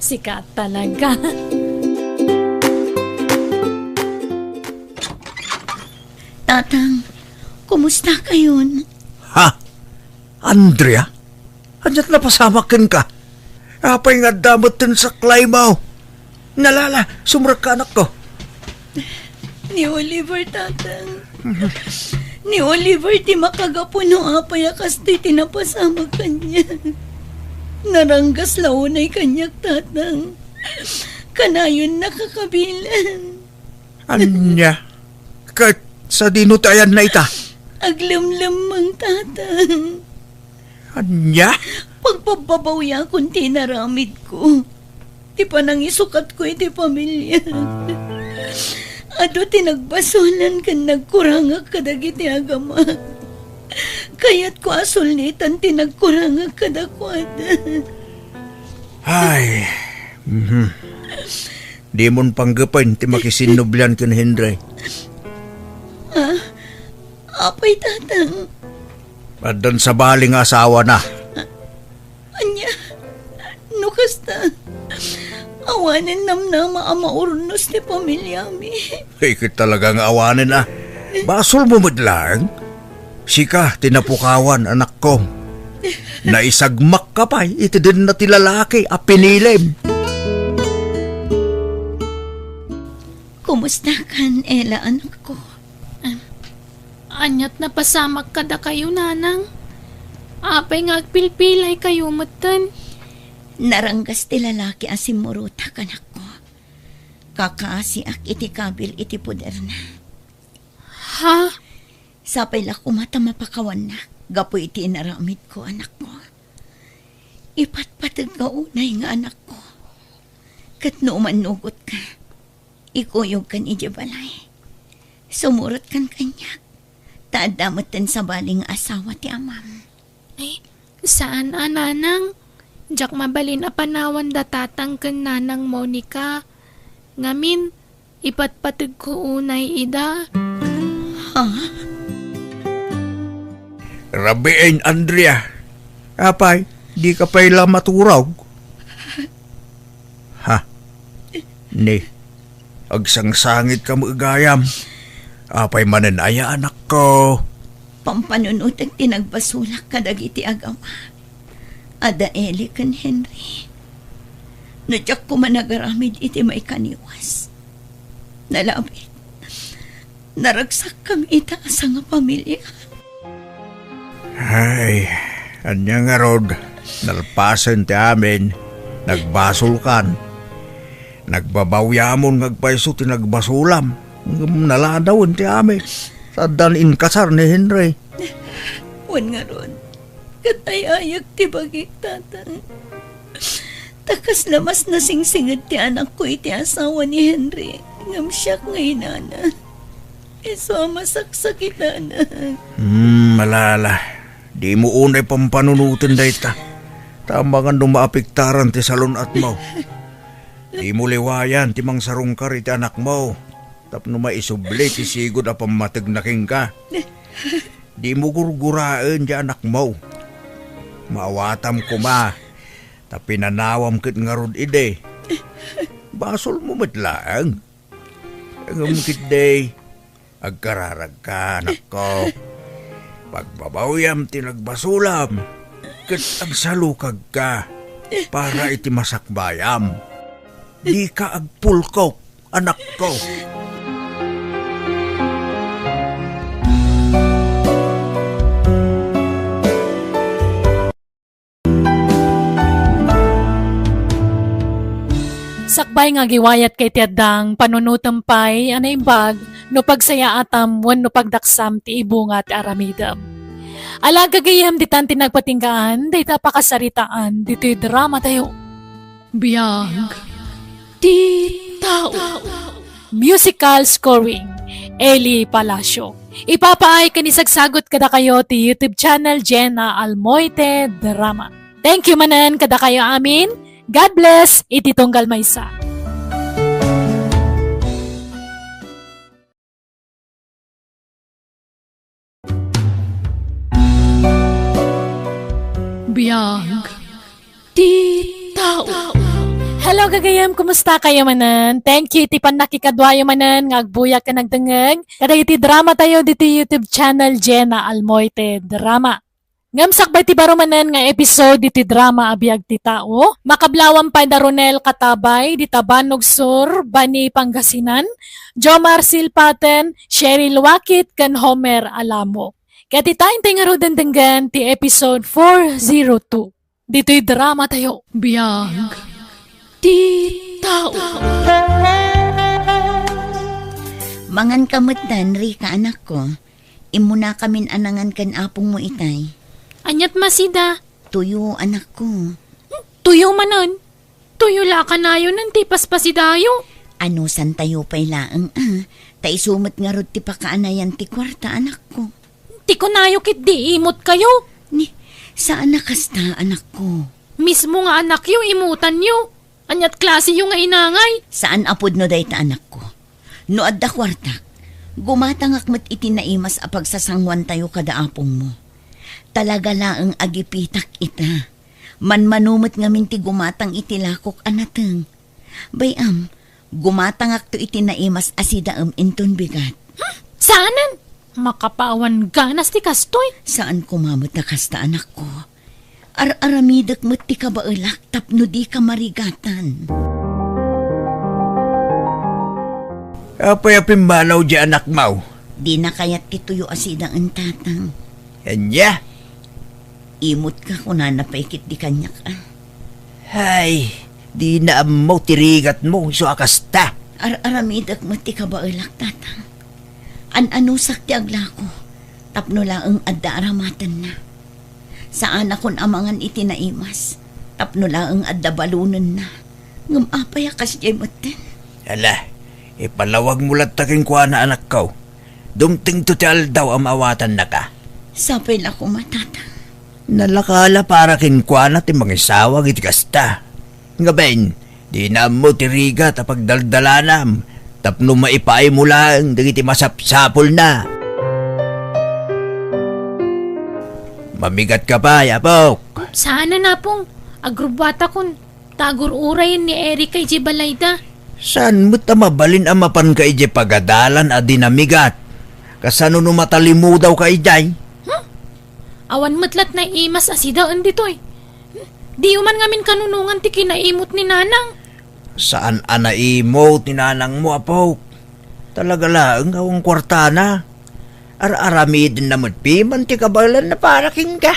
Sikat talaga. Tatang, kumusta kayon? Ha? Andrea? Andiyan na pasamakin ka. Apay nga damot din sa klaymaw. Nalala, sumrak ka anak ko. Ni Oliver, tatang. Ni Oliver, ti makagapuno apay akas ti tinapasama kanya. Naranggas launay kanyak, tatang. Kanayon nakakabilan. Anya? Kahit sa dinutayan na ita. Aglamlamang, tatang. Anya? Pagpababawya kung tinaramid ko. Ti panang isukat ko iti pamilya. Ado tinagbasulan kan nagkurangag kadagiti agama. Kaya't ko asulnitan tinagkurangag kadakwada. Ay. Di mon panggapan ti makisinublan ken Henry. Apay, tatang. Adan sa baling asawa na. Anya, nukasta. Awanin namnama ang maurnos ni pamilya mi. Ikit talagang awanin ah. Basol mo madlang. Sika, tinapukawan anak ko. Naisagmak ka pa, iti din na tilalaki, apinilim. Kumusta kan, Ella, anak ko? Anyat na pasamak kada kayo, nanang. Apay nga agpilpilay kayo matan. Naranggas ti lalaki asimuruta kanak ko. Kakaasiak iti kabil iti puder na. Ha? Sapay la kumata mapakawan na. Gapo iti inaramid ko, anak ko. Ipatpatag ka unay nga anak ko. Kat numanugot ka. Ikuyog kan ijabalay. Sumurot kan kanyak. Taadamatan sa baling asawa ti amam. Ay, saan nanang? Jak mabalin a panawan da tatang ken nanang Monica. Ngamin, ipatpatag ko unay ida. Ha? Rabiin, Andrea. Apay, di ka pa ila maturaw. Ha? Ni, agsangsangit ka magayam. Apay mananaya anak ko. Pampanunutag tinagbasulak kadagiti agawa. Ada Eli kan Henry. Nadyak ko managaramid iti may kaniwas. Nalabit. Naragsak kami itaasa nga pamilya. Ay, anya nga rod. Nalpasan ti amin. Nagbasulkan. Nagbabawyamon ngagpaiso ti nagbasulam. Naladawon ti amin. Sa dalin kasar ni Henry. Wan nga ron. Katayayag ti bagik, tatang. Takas lamas na singsingit ti anak ko iti asawa ni Henry. Ngam siya ngay nana. Iso masaksakit na. Malala. Di mo unay pampanunutin da ita. Tama nga dumaapiktaran ti salon at mo. Di mo liwayan ti mang sarungkar iti anak mo. Tapno maisubli ti sigod a pamatignaking ka. Di mo gurguraan di anak mo. Maawatam ko ma. Tapi nanawam kit nga rod ide. Basol mo matlaang. Ang kit day. Agkararag ka, anak ko. Pagbabawyam tinagbasulam. Kit agsalukag ka. Para iti masakbayam. Di ka agpulkok, anak ko. Sakbay nga giwayat kay tiadang panunutampay anay bag no pagsaya atam wen no pagdaksam ti ibunga ti aramidam. Alaga gayam ditan tinagpatinggaan dayta pakasaritaan dito'y drama tayo. Biyag ti tao. Musical scoring Eli Palacio. Ipapaay kanisagsagot kada kayo ti YouTube channel Jenna Almoite Drama. Thank you manan kada kayo amin. God bless, iti tunggal maysa. Biyag ti tao. Hello gagayam, kumusta kayo manan? Thank you iti panakikadwayo manan ngagbuyak ka nagdengeg. Kada iti drama tayo diti YouTube channel Jenna Almoite Drama. Ngamsak ba ti barumanan nga episode iti drama abiyag ti tao? Makablawang pa Daronel Katabay, di Tabanog Sur, Bani Pangasinan, Jomar Silpaten, Cheryl Wakit, kan Homer Alamo. Kaya ti tayong tingaro dandanggan ti episode 402. Dito'y drama tayo. Biyag ti tao. Mangan kamutan, Rika anak ko. Imuna kamin anangan kan apong mo itay. Anyat masida. Tuyo anak ko. Tuyo manon. Tuyo la ka na yun ng tipas pasidayo. Ano san tayo pa'y laang tay sumot nga rod ti pakaanayan ti kwarta anak ko. Ti ko nayo kit di imot kayo. Ni, saan nakasta anak ko? Mismo nga anak yo imutan yo. Anyat klase yung nga inangay. Saan apod no dayta anak ko? No adda kwarta, gumatangak mat itinaimas a pagsasangwan tayo kada apong mo. Talaga laang agipitak ita. Manmanumot ngamin ti gumatang itilakok anateng. Bayam, gumatangak to itinaimas asidaam inton bigat. Saanan? Makapawan ganas ti kastoy. Saan kumamot na kasta anak ko? Aramidak mo't ti kabailak tapno di ka marigatan. Apay pimbalaw di anak mo. Di na kayat kituyo asidang ang tatang. Kanya? Imot ka kung nanapaikit di kanya ka. Hay, di na mo tirigat mo so akasta. Aramidak mo't ti kabailak tatang. An-anusak ti aglako. Tapno lang ang adda aramatan na. Saan akon amangan itinaimas. Tapno lang ang adda balunan na. Ngumapaya kas jay moten. Ala, ipalawag mo lang taking kuha na anak ko. Dumting tutal daw ang awatan na ka. Sapay la ko matata. Nalakala para kinkwa na ti mangisawag iti kasta. Nga ben, di na mo tiriga tapag daldalanam. Tapno maipaay mo lang, dagiti masapsapol na. Mamigat ka pa, yapok. Sana na pong agrubata kun tagur urayin ni Eric kay Jibalayda. San mo mabalin ang mapan ka ije pagadalan a dinamigat? Kasano no matalimu daw ka ijay? Awan matlat na imas asidaan ditoy. Di uman ngamin kanunungan ti kinaimot ni Nanang. Saan anaimo tinanang mo, apok? Talaga lang awang kwartana. Ar-aramid na matpiman ti kabalan na paraking ka.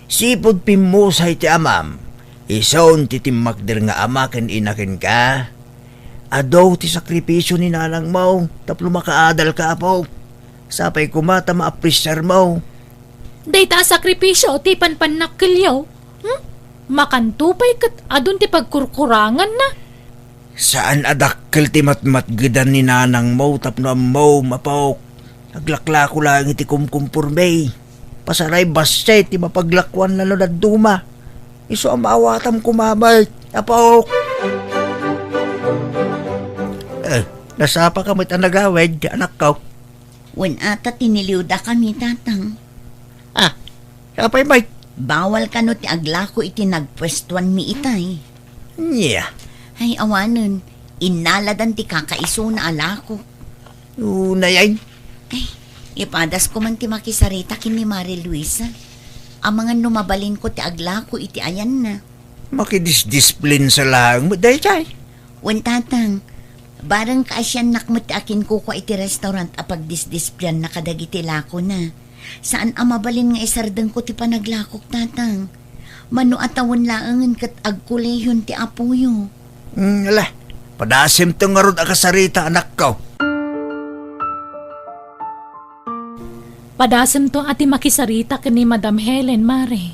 Sipod pimusay ti amam. Ison ti timakder nga amakin inakin ka. Adaw ti sakripisyo ni nanang mo. Tapno makaadal ka, apok. Sapay kumata ma-appreciar mo. Day ta sakripisyo ti panpanakilyaw. Makantupay kat adun ti pagkurkurangan na. Saan adakkel ti matmatgedan ni nanang mo tapno mo mapawok. Naglakla ko lang iti kumkumpurmay. Pasaray basay ti mapaglakwan lalo na duma. Iso ang maawatam kumabay. Apawok. Nasapa ka mo't nagawid, anak ko. Wen ata tiniliw da kami, tatang. Kapay may. Bawal ka no ti aglako iti nagpwestuan mi itay. Yeah. Ay awanon, inaladan ti kakaiso na alako. Unayay. Ay, ipadas ko man ti makisarita kin ni Mari Luisa. Ang mga numabalin ko ti aglako iti ayan na. Makidisdisplin sa lang mo, day chay. Wen tatang, barang kaasyan nakmat akin ko iti restaurant apag disdisplyan na kadagiti lako na. Saan amabalin nga isardeng ko ti panaglakok, tatang? Mano atawon laangan kat agkuleyon ti apuyo. Ala, padasim to nga rod akasarita, anak ko. Padasem to ati makisarita ken ni Madam Helen, Mare.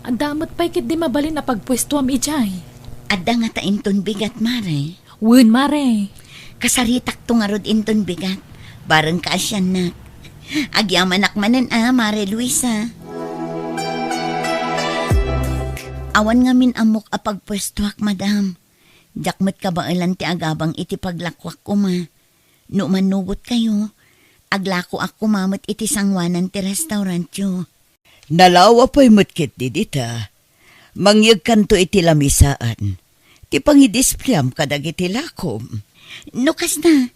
Ang damot pa'y kit di mabalin na pagpwestuam ijay. Adda nga ta inton bigat, Mare. Wen, Mare. Kasaritak to nga rod inton bigat. Barang kaasyan na. Agyaman akmanan Mare Luisa. Awan nga min amok apagpwestuak, madam. Jakmet ka ba ilan ti agabang iti paglakwak ko ma. No manugot kayo, aglako ako mamot iti sangwanan ti restaurant yo. Nalawa pa'y matkit di dita. Mangyag kanto iti lamisaan. Ti pangidispliyam kadag iti lakom. Nukas na,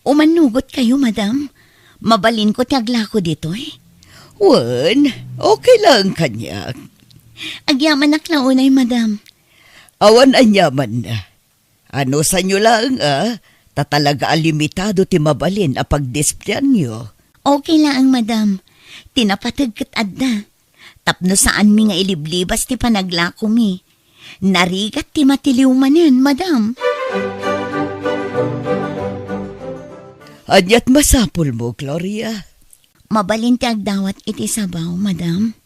umanugot kayo, madam. Mabalin ko ti aglako dito eh. Wan, okay lang kanyak. Agyaman naklaunay, madam. Awan anyaman na. Ano sa nyo lang tatalaga alimitado ti mabalin a pagdisplyan nyo. Okay lang, madam. Tinapatag kat adda. Tapno saan mi nga iliblibas ti panaglako mi. Narigat ti matiliw manen, madam. Anyat masapul mo, Gloria. Mabalin ti agdawat iti sabaw, madam.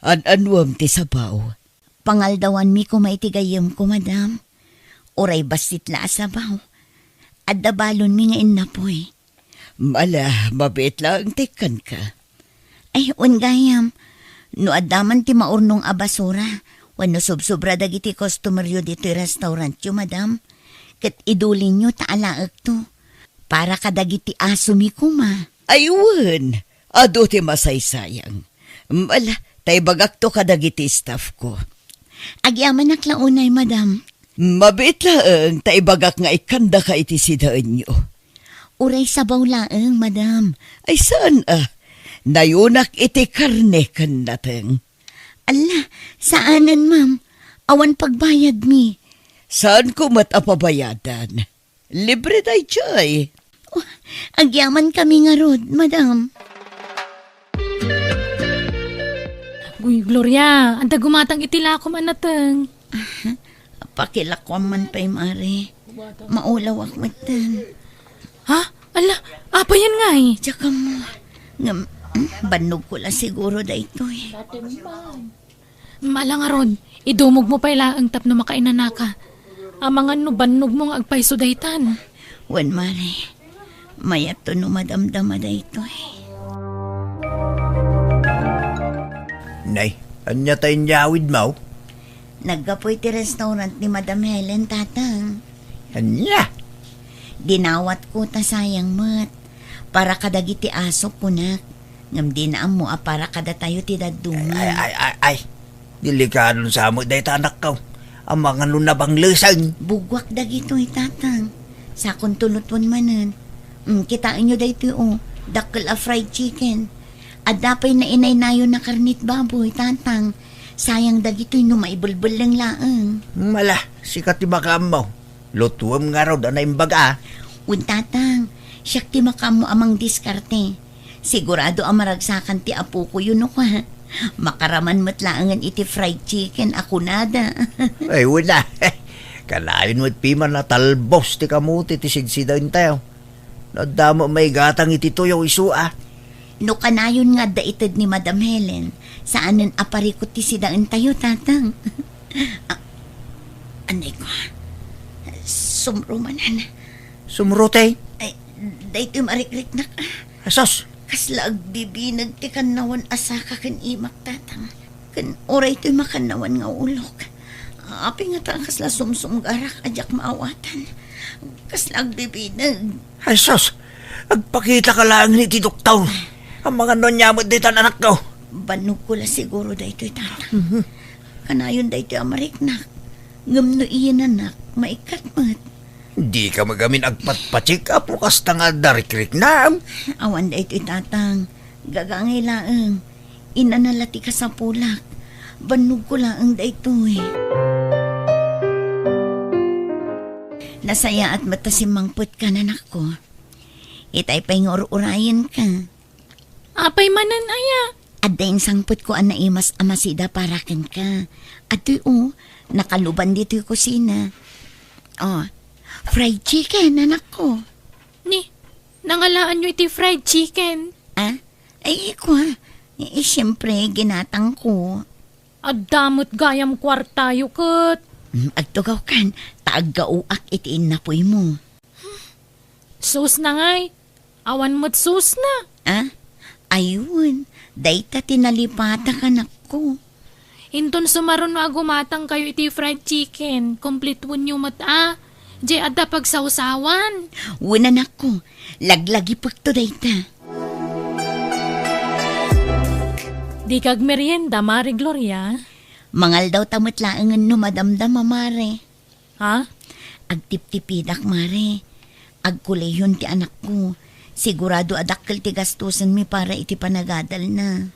An-anwam ti sabaw. Pangaldawan mi kumaitigayam ko, madam. Uray basit la sabaw. Adda balon mi nga innapoy. Mala, mabit lang tikan ka. Ay, ungayam. No adaman ti maurnong abasura. Wano subsobra dagiti customer yo dito restaurant yo, madam. Kat idulin nyo taalaag to. Para kadagiti aso mi kuma. Ayun, ado ti masaysayang. Mala, tay bagak to kadagiti staff ko. Agyaman naklaunay, madam. Mabit lang, tay bagak nga ikanda ka iti sidaan nyo. Uray sabaw laeng, madam. Ay saan nayunak iti karne kan nateng. Ala, saanan, ma'am? Awan pagbayad mi. Saan ko matapabayadan? Libre day chay. Oh, agyaman kami nga rod, madam. Guy, Gloria, anda gumatang itilakom anateng. Pakilakwan man pa'y, Mare. Maulaw akmatan. Ha? Ala, apa yan nga eh? Tsaka mo, banog ko lang siguro da ito eh. Malang aron, idumog mo pa ang tapno makainanaka. Ang mga nubanog mong agpaiso daytan. Wan, Mare, mayat to no madamdama da ito eh. Nay, anya tayong yawid mo? Naggapoy ti restaurant ni Madam Helen, tatang. Anya? Dinawat ko ta sayang mat. Para kadagiti aso ko na. Ngam dinaam mo para kada tayo ti daduman. Ay. Delikado sa mo dahi anak ko. Ang mga lunabang lusang. Bugwak dagito tatang. Sakon tulutwan manan. Kitain nyo dahito dakkel a fried chicken. Adapay na inay-nayo na karnit baboy, tatang. Sayang dagito'y numaibulbul lang laang. Mala, sikat ti makam mo. Lutuam nga raw na imbaga. Tatang, siyak ti makam mo amang diskarte. Sigurado ang maragsakan ti apo ko yun ka. Makaraman mo't laangan iti fried chicken, ako nada. Ay, wala. Kalain mo't piman na talbos ti kamuti ti sigsidain tayo. Nadamo may gatang iti tuyo isua. No kanayon nga daitid ni Madam Helen, saanan aparikot ti sidaan tayo, tatang. Anay ko, sumrumanan. Sumrutay. Ay, dahito marikrik na ka. Asos. Kasla agbibinag ti kanawan asa ka kan imak tatang. Kan oray to'y makanawan nga ulok. Api nga ta kasla sumsum garak ajak maawatan. Kasla agbibinag. Asos. Agpakita ka lang ni ti doktor. Ang mga nonyamot dito anak ko. Banog ko la siguro dahito'y tatang. Kanayon dahito'y amariknak. Ngam no iyan anak, maikat mat. Di ka magamin agpatpatsik apo kas nga darikrik na. Awan dahito'y tatang. Gagangay laang. Inanalati ka sa pulak. Banog ko laang dahito'y. Nasaya at matasimangput ka nanak ko. Itay pa'y ngor-urayan ka. Apay manan aya. At dahin sangput ko ang naimas amasida parakan ka. At nakaluban dito yung kusina. Oh, fried chicken, anak ko. Ni, nangalaan nyo iti fried chicken. Ah? Ay, ko siyempre, ginatang ko. Adamot gayam kwartayo kat. Agtugaw kan, taag-gauak itiin na po'y mo. Sus na ngay. Awan mo't sus na. Ah? Ayun, dayta tinalipata ka na ko. Inton sumaron na agumatang kayo iti fried chicken. Complete won nyo mata. Di adda pagsawsawan. Wunan ako, laglagi pagto dayta. Di kag merienda, Mari Gloria. Mangal daw tamatlaangan no madamdam mamare. Ha? Agtip-tipidak mare. Agkulehon ti anak ko. Sigurado adakkel ti gastusan mi para iti panagadal na.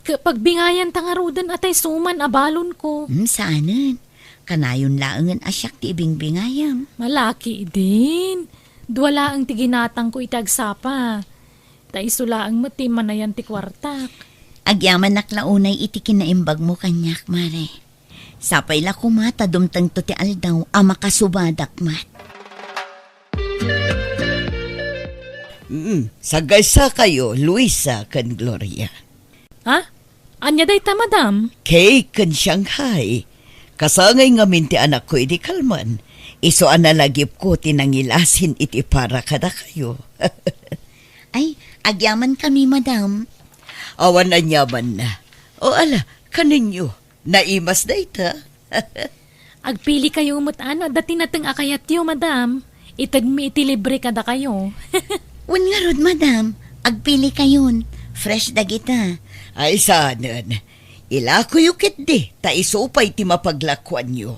Kapag bingayan tangarudan atay suman abalon ko. Saanan? Kanayon laangan asyak ti ibing bingayam. Malaki din. Duwala ang tiginatang ko itagsapa. Taisula ang mati manayan ti kwartak. Agyaman naklaunay iti kinaimbag mo kanyak, mare. Sapay la kumata dumtang to ti aldaw ama kasubadak mat. Sagaysa kayo, Luisa kan Gloria. Ha? Anya day ta, madam? Kay kan Shanghai. Kasangay ngamin ti anak ko iti kalman. Iso analagip ko tinangilasin iti para kada kayo. Ay, agyaman kami, madam. Awan na nyaman na. O ala, kaninyo, naimas na ita. Agpili kayo mutaan at dati natang akayat yo, madam. Itag mi iti libre kada kayo. Wan nga rod, madam. Agpili kayon. Fresh dagita. Ay sanan, ilako yukit di, ta isupay ti mapaglakwan nyo.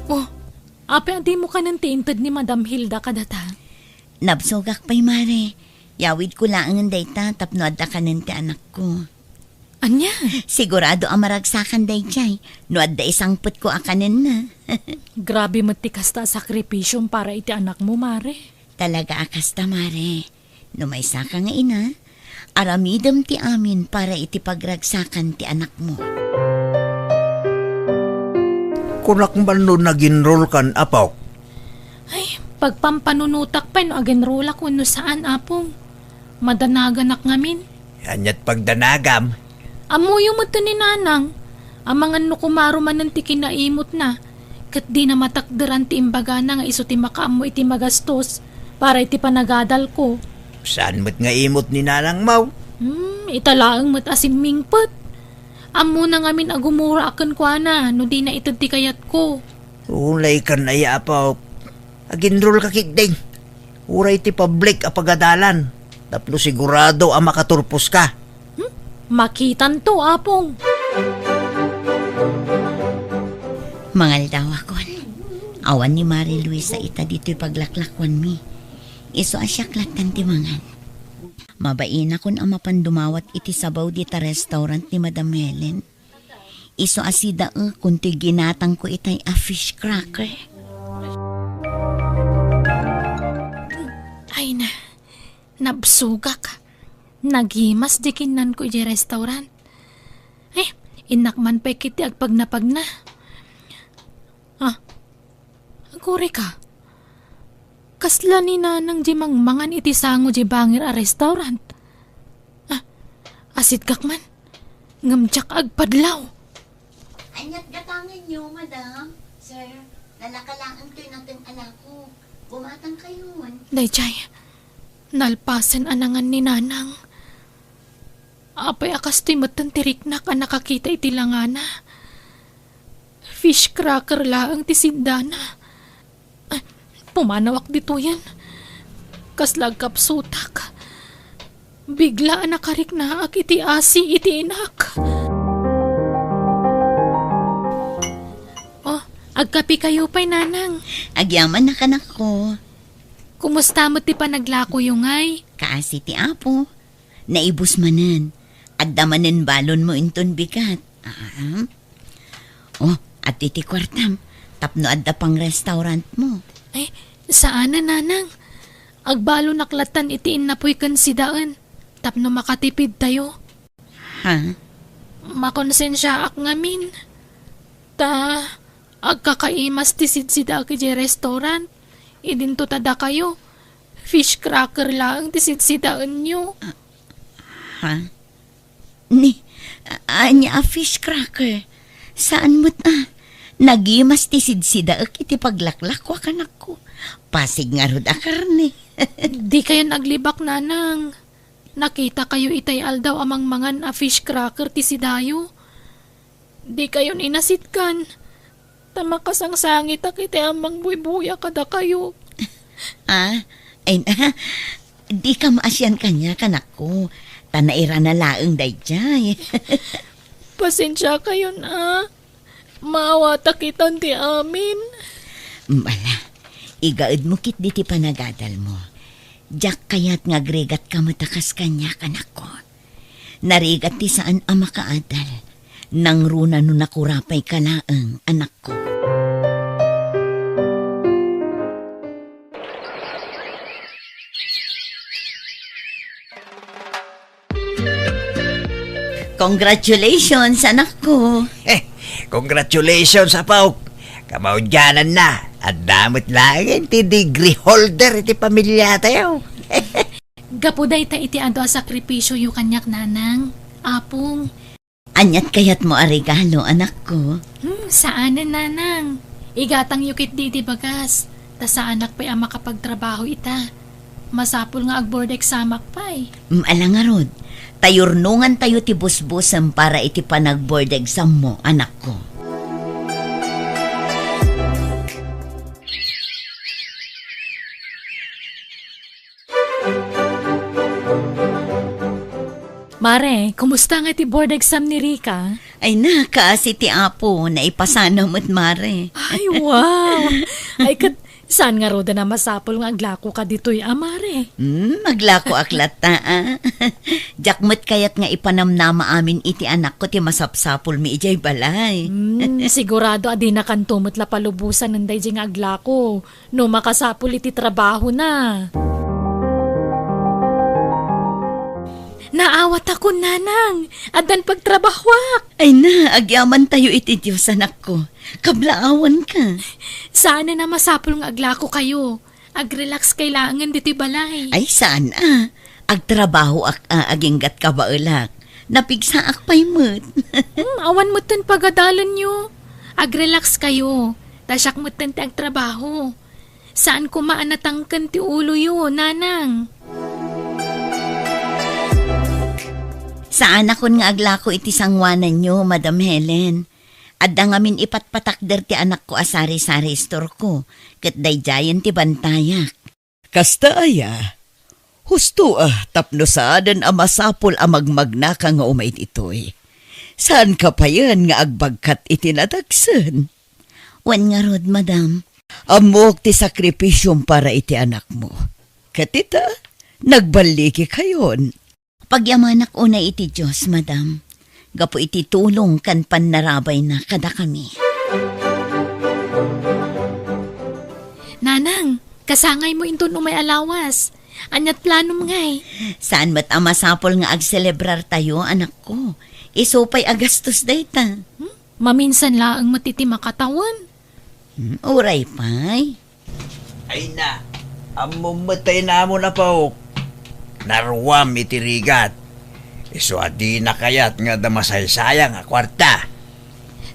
Oh, ape adi mo ka ng tiintad ni Madam Hilda kadata. Nabsogak pa'y, mare. Yawid ko lang ang dayta tapno adda ka ti anak ko. Anya? Sigurado ang maragsakan day jay. No adda isang put ko akanin na. Grabe matikas ta sakripisyong para iti anak mo, Mare. Talaga akasta, mare. No may saka nga ina, aramidam ti amin para iti pagragsakan ti anak mo. Kunak ba no nag-enroll kan, apaw? Ay, pagpampanunutak pa no agenrola ko no saan apong. Madanaganak ngamin. Anyat pagdanagam. Amuyo mo to ni nanang. Amangan no kumaro man ng tikinaimot na. Kat di na matakdaran ti imbaga na nga iso ti makaamo iti magastos para iti panagadal ko. Saan mo't nga imot ni nanang mau? Italaang mo't asimingpot. Amo na ngamin agumura akan kwa na no di na itad ti kayat ko. Ulay kan ay apaw. Aginrol ka kigding. Uray ti public apagadalan. Tapno sigurado ang makaturpos ka. Makitan to, apong. Mangal daw akon. Awan ni Mari Luisa ita dito'y paglaklakwan mi. Iso asyak latan ti mangan. Mabain akon ang mapandumawat iti sabaw dita restaurant ni Madam Helen. Iso asida kunti ginatang ko itay a fish cracker. Ay na, nabsugak. Nagimas di kinan ko iti restaurant. Inakman pa kiti agpagnapag na. Agore ka. Kasla ni nanang di mangmangan iti sango di bangir a restaurant. Asit kak man. Ngamtsak agpadlaw. Anyat gatangan niyo, madam. Sir, nalakalaan to'y natin anak ko. Bumatang kayon. Dayjay, nalpasan anangan ni Nanang. Apay akas to'y matantirik na ka nakakita iti langana. Fish cracker laang ti sindana. Pumanawak dito yan. Kaslag kapsutak. Bigla nakarik na ak iti asi iti inak. Oh, agkapi kayo pa'y Nanang. Agyaman na kanak ko. Kumusta mo ti panaglako yung ay? Kaasi ti apo. Naibus manan. Adda manan balon mo inton bigat. Oh, at iti kwartam. Tapno adda pang restaurant mo. Ay, saan na Nanang? Agbalo naklatan itiin na po'y kansidaan. Tapno makatipid tayo. Ha? Makonsensya ak ngamin. Agkakaimas ti sidsida ki restaurant. Idinto tada kayo. Fish cracker lang ti sidsidaan nyo. Ha? Anya fish cracker. Saan mo't nagimas ti sidsida ak iti paglaklak wakanak ko. Pasig nga rod a karne. Di kayo naglibak Nanang. Nakita kayo itay aldaw amang mangan a fish cracker ti sidayo. Di kayo inasitkan. Tamakasang-sangit ak iti amang buybuya kada kayo. Ay di ka maasyan kanya kanak ko. Tanaira na laeng dayjay. Pasensya kayo na. Maawata kitan ti amin. Bala, igaad mo kit di ti panagadal mo. Diyak kaya't ngagregat ka matakas kanya kanak ko. Narigat ti saan ama kaadal. Nang runa no nakurapay ka laeng anak ko. Congratulations, anak ko. Congratulations, Apaw. Kamaudyanan na. At damot lang ti degree holder iti pamilya tayo. Gapuday ta iti ado a sakripisyo yu kanyak Nanang. Apong. Anyat kayat mo a regalo, anak ko. Saan na Nanang? Igatang yukit di bagas. Ta sa anak pa'y ang makapagtrabaho ita. Masapul nga ag-board exam pa'y. Alangarod, tayurnungan tayo ti busbusam para iti panag-board exam mo, anak ko. Mare, kumusta nga ti board exam ni Rika? Ay na, kaasi ti apo, naipasana mo't mare. Ay, wow! Ay, saan nga roda na masapol nga aglako ka dito'y Mare? Maglako aklat ta, Jakmat kayat nga ipanamnama amin iti anak ko ti masapsapol mi ijay balay. Sigurado adi na kantumot la palubusan ng dayjay nga aglako. No makasapol iti trabaho na. Naawat ako, Nanang. Adan pagtrabahwak. Ay na, agyaman tayo iti Diyos, anak ko. Kablaawan ka. Sana na masapul nga aglako kayo. Agrelax kailangan diti balay. Ay saan agtrabaho aginggat ka ba ulak? Napigsa akpay mo't. Awan mo tan pagadalan nyo. Agrelax kayo. Tasyak mo tan ti agtrabaho. Saan kumaan natangkan ti ulo yo, Nanang? Saan akon nga aglako iti sangwanan nyo, Madam Helen? Adda ngamin ipatpatakder ti anak ko asari-sari store ko. Kat dayjayan ti bantayak. Kasta aya, husto tapno saadan masapol magmagna ka nga umait itoy. Saan ka pa yan nga agbagkat itinatagsan? Wan nga rod, madam. Amok ti sakripisyong para iti anak mo. Katita, nagbaliki kayon. Pagyamanak una iti Diyos, madam. Gapo iti tulong kan panarabay na kada kami. Nanang, kasangay mo inton umay alawas. Anyat plano mo ngay. Saan mat amasapol nga agselebrar tayo, anak ko? Isupay agastos dayta. Maminsan laang matiti makatawan. Uray pay. Ay na, amumatay na mo na, Paw. Narwam iti rigat. Iswadi na kayat nga damasaysayang nga kwarta.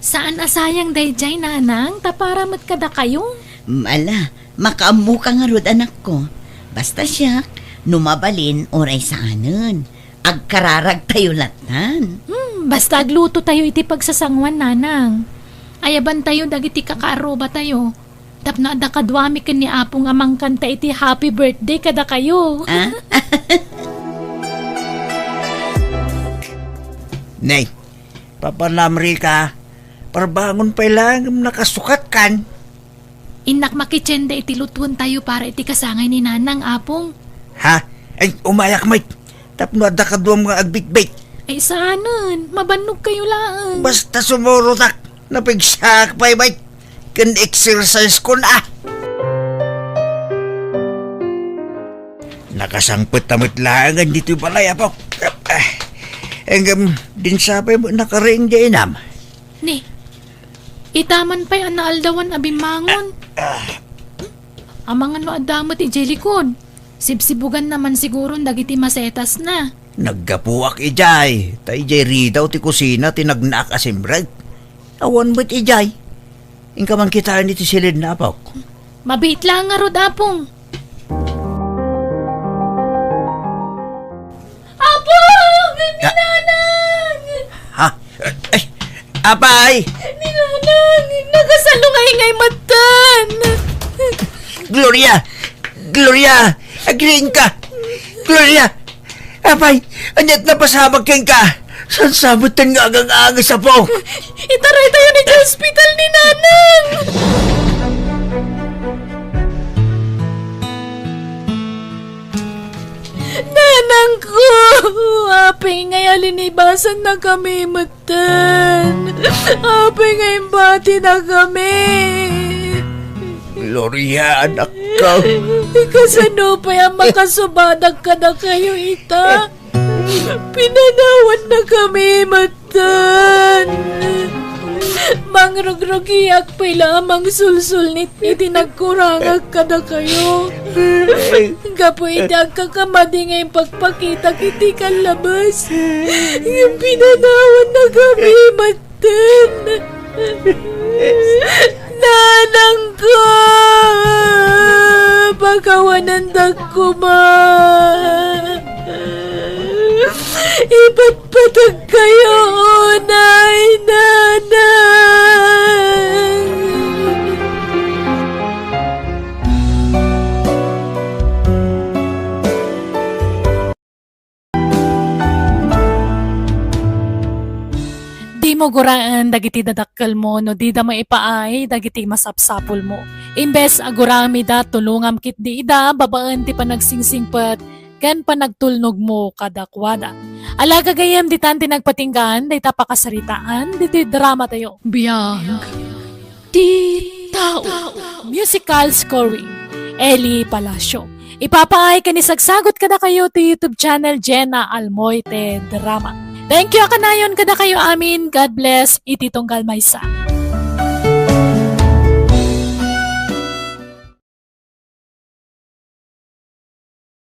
Saan asayang dayjay nanang? Taparamat kada kayo. Mala, makaamu ka nga rod anak ko. Basta siya, numabalin oray sa anon. Agkararag tayo latan. Basta agluto tayo iti pagsasangwan nanang. Ayaban tayo dagiti kakaroba tayo. Tapno ada kadwami ken ni Apong amang kanta iti happy birthday kada kayo. Ah? Nay, papanamri ka. Parbangon pa lang nakasukat kan. Inak makitsenda iti lutuan tayo para iti kasangay ni nanang Apong. Ha? Ay, umayak mate. Tapno ada kadwam nga agbitbit. Ay saanan, mabanog kayo lang. Basta sumurutak. Napigsak pa mate. Kan exercise ko na. Nakasangpot tamot langan dito balay apo. Hanggang din sabay mo nakaring di inam. Ni, itaman pa'y anaaldawan abimangon. Amang ano adamot iti likod. Sibsibugan naman siguro dagiti masetas na. Naggapuak ijay. Ta ijay ridaw ti kusina tinagnak asimbrag. Awan mo't ijay. Ingka man kitaan iti silid na apo. Mabait lang nga rod Apong. Apong! Ninanang! Ha? Ay! Apay! Ninanang! Nakasalungay-ngay matan! Gloria! Gloria! Agling ka! Gloria! Apay! Anyat na pasabag keng ka! San sabutan nga agang-agas apo? Itaray tayo ni hospital ni Nanang! Nanang ko! Apay ngay alinibasan na kami matan! Apay ngay bati na kami! Gloria, anak ka! Kasano pa yung makasubadag ka na kayo ita? Pinanawan na kami matan! Mangrugrugiyak pa lamang sulsulnit iti nagkurangag ka na kayo. Kapoy nagkakamadi ngayong pagpakita kiti kan labas. Pinanawan na kami matan! Nanang ko! Pagkawanan ko ma! Ipatpatag kayo, Nay Nanang! Di mo guraan dagiti dadakkel mo no di da maipaay dagiti masapsapol mo. Imbes agurami da tulungam kit di ida babaan ti panagsingsingpet ken panagtulnog mo kadakwada. Alaga gayam di tanti nagpatinggan day tapakasaritaan diti drama tayo. Biyag ti tao. Musical scoring Eli Palacio. Ipapaay kanisagsagot kada kayo ti YouTube channel Jenna Almoite Drama. Thank you kanayon kada kayo amin. God bless. Iti tunggal maysa.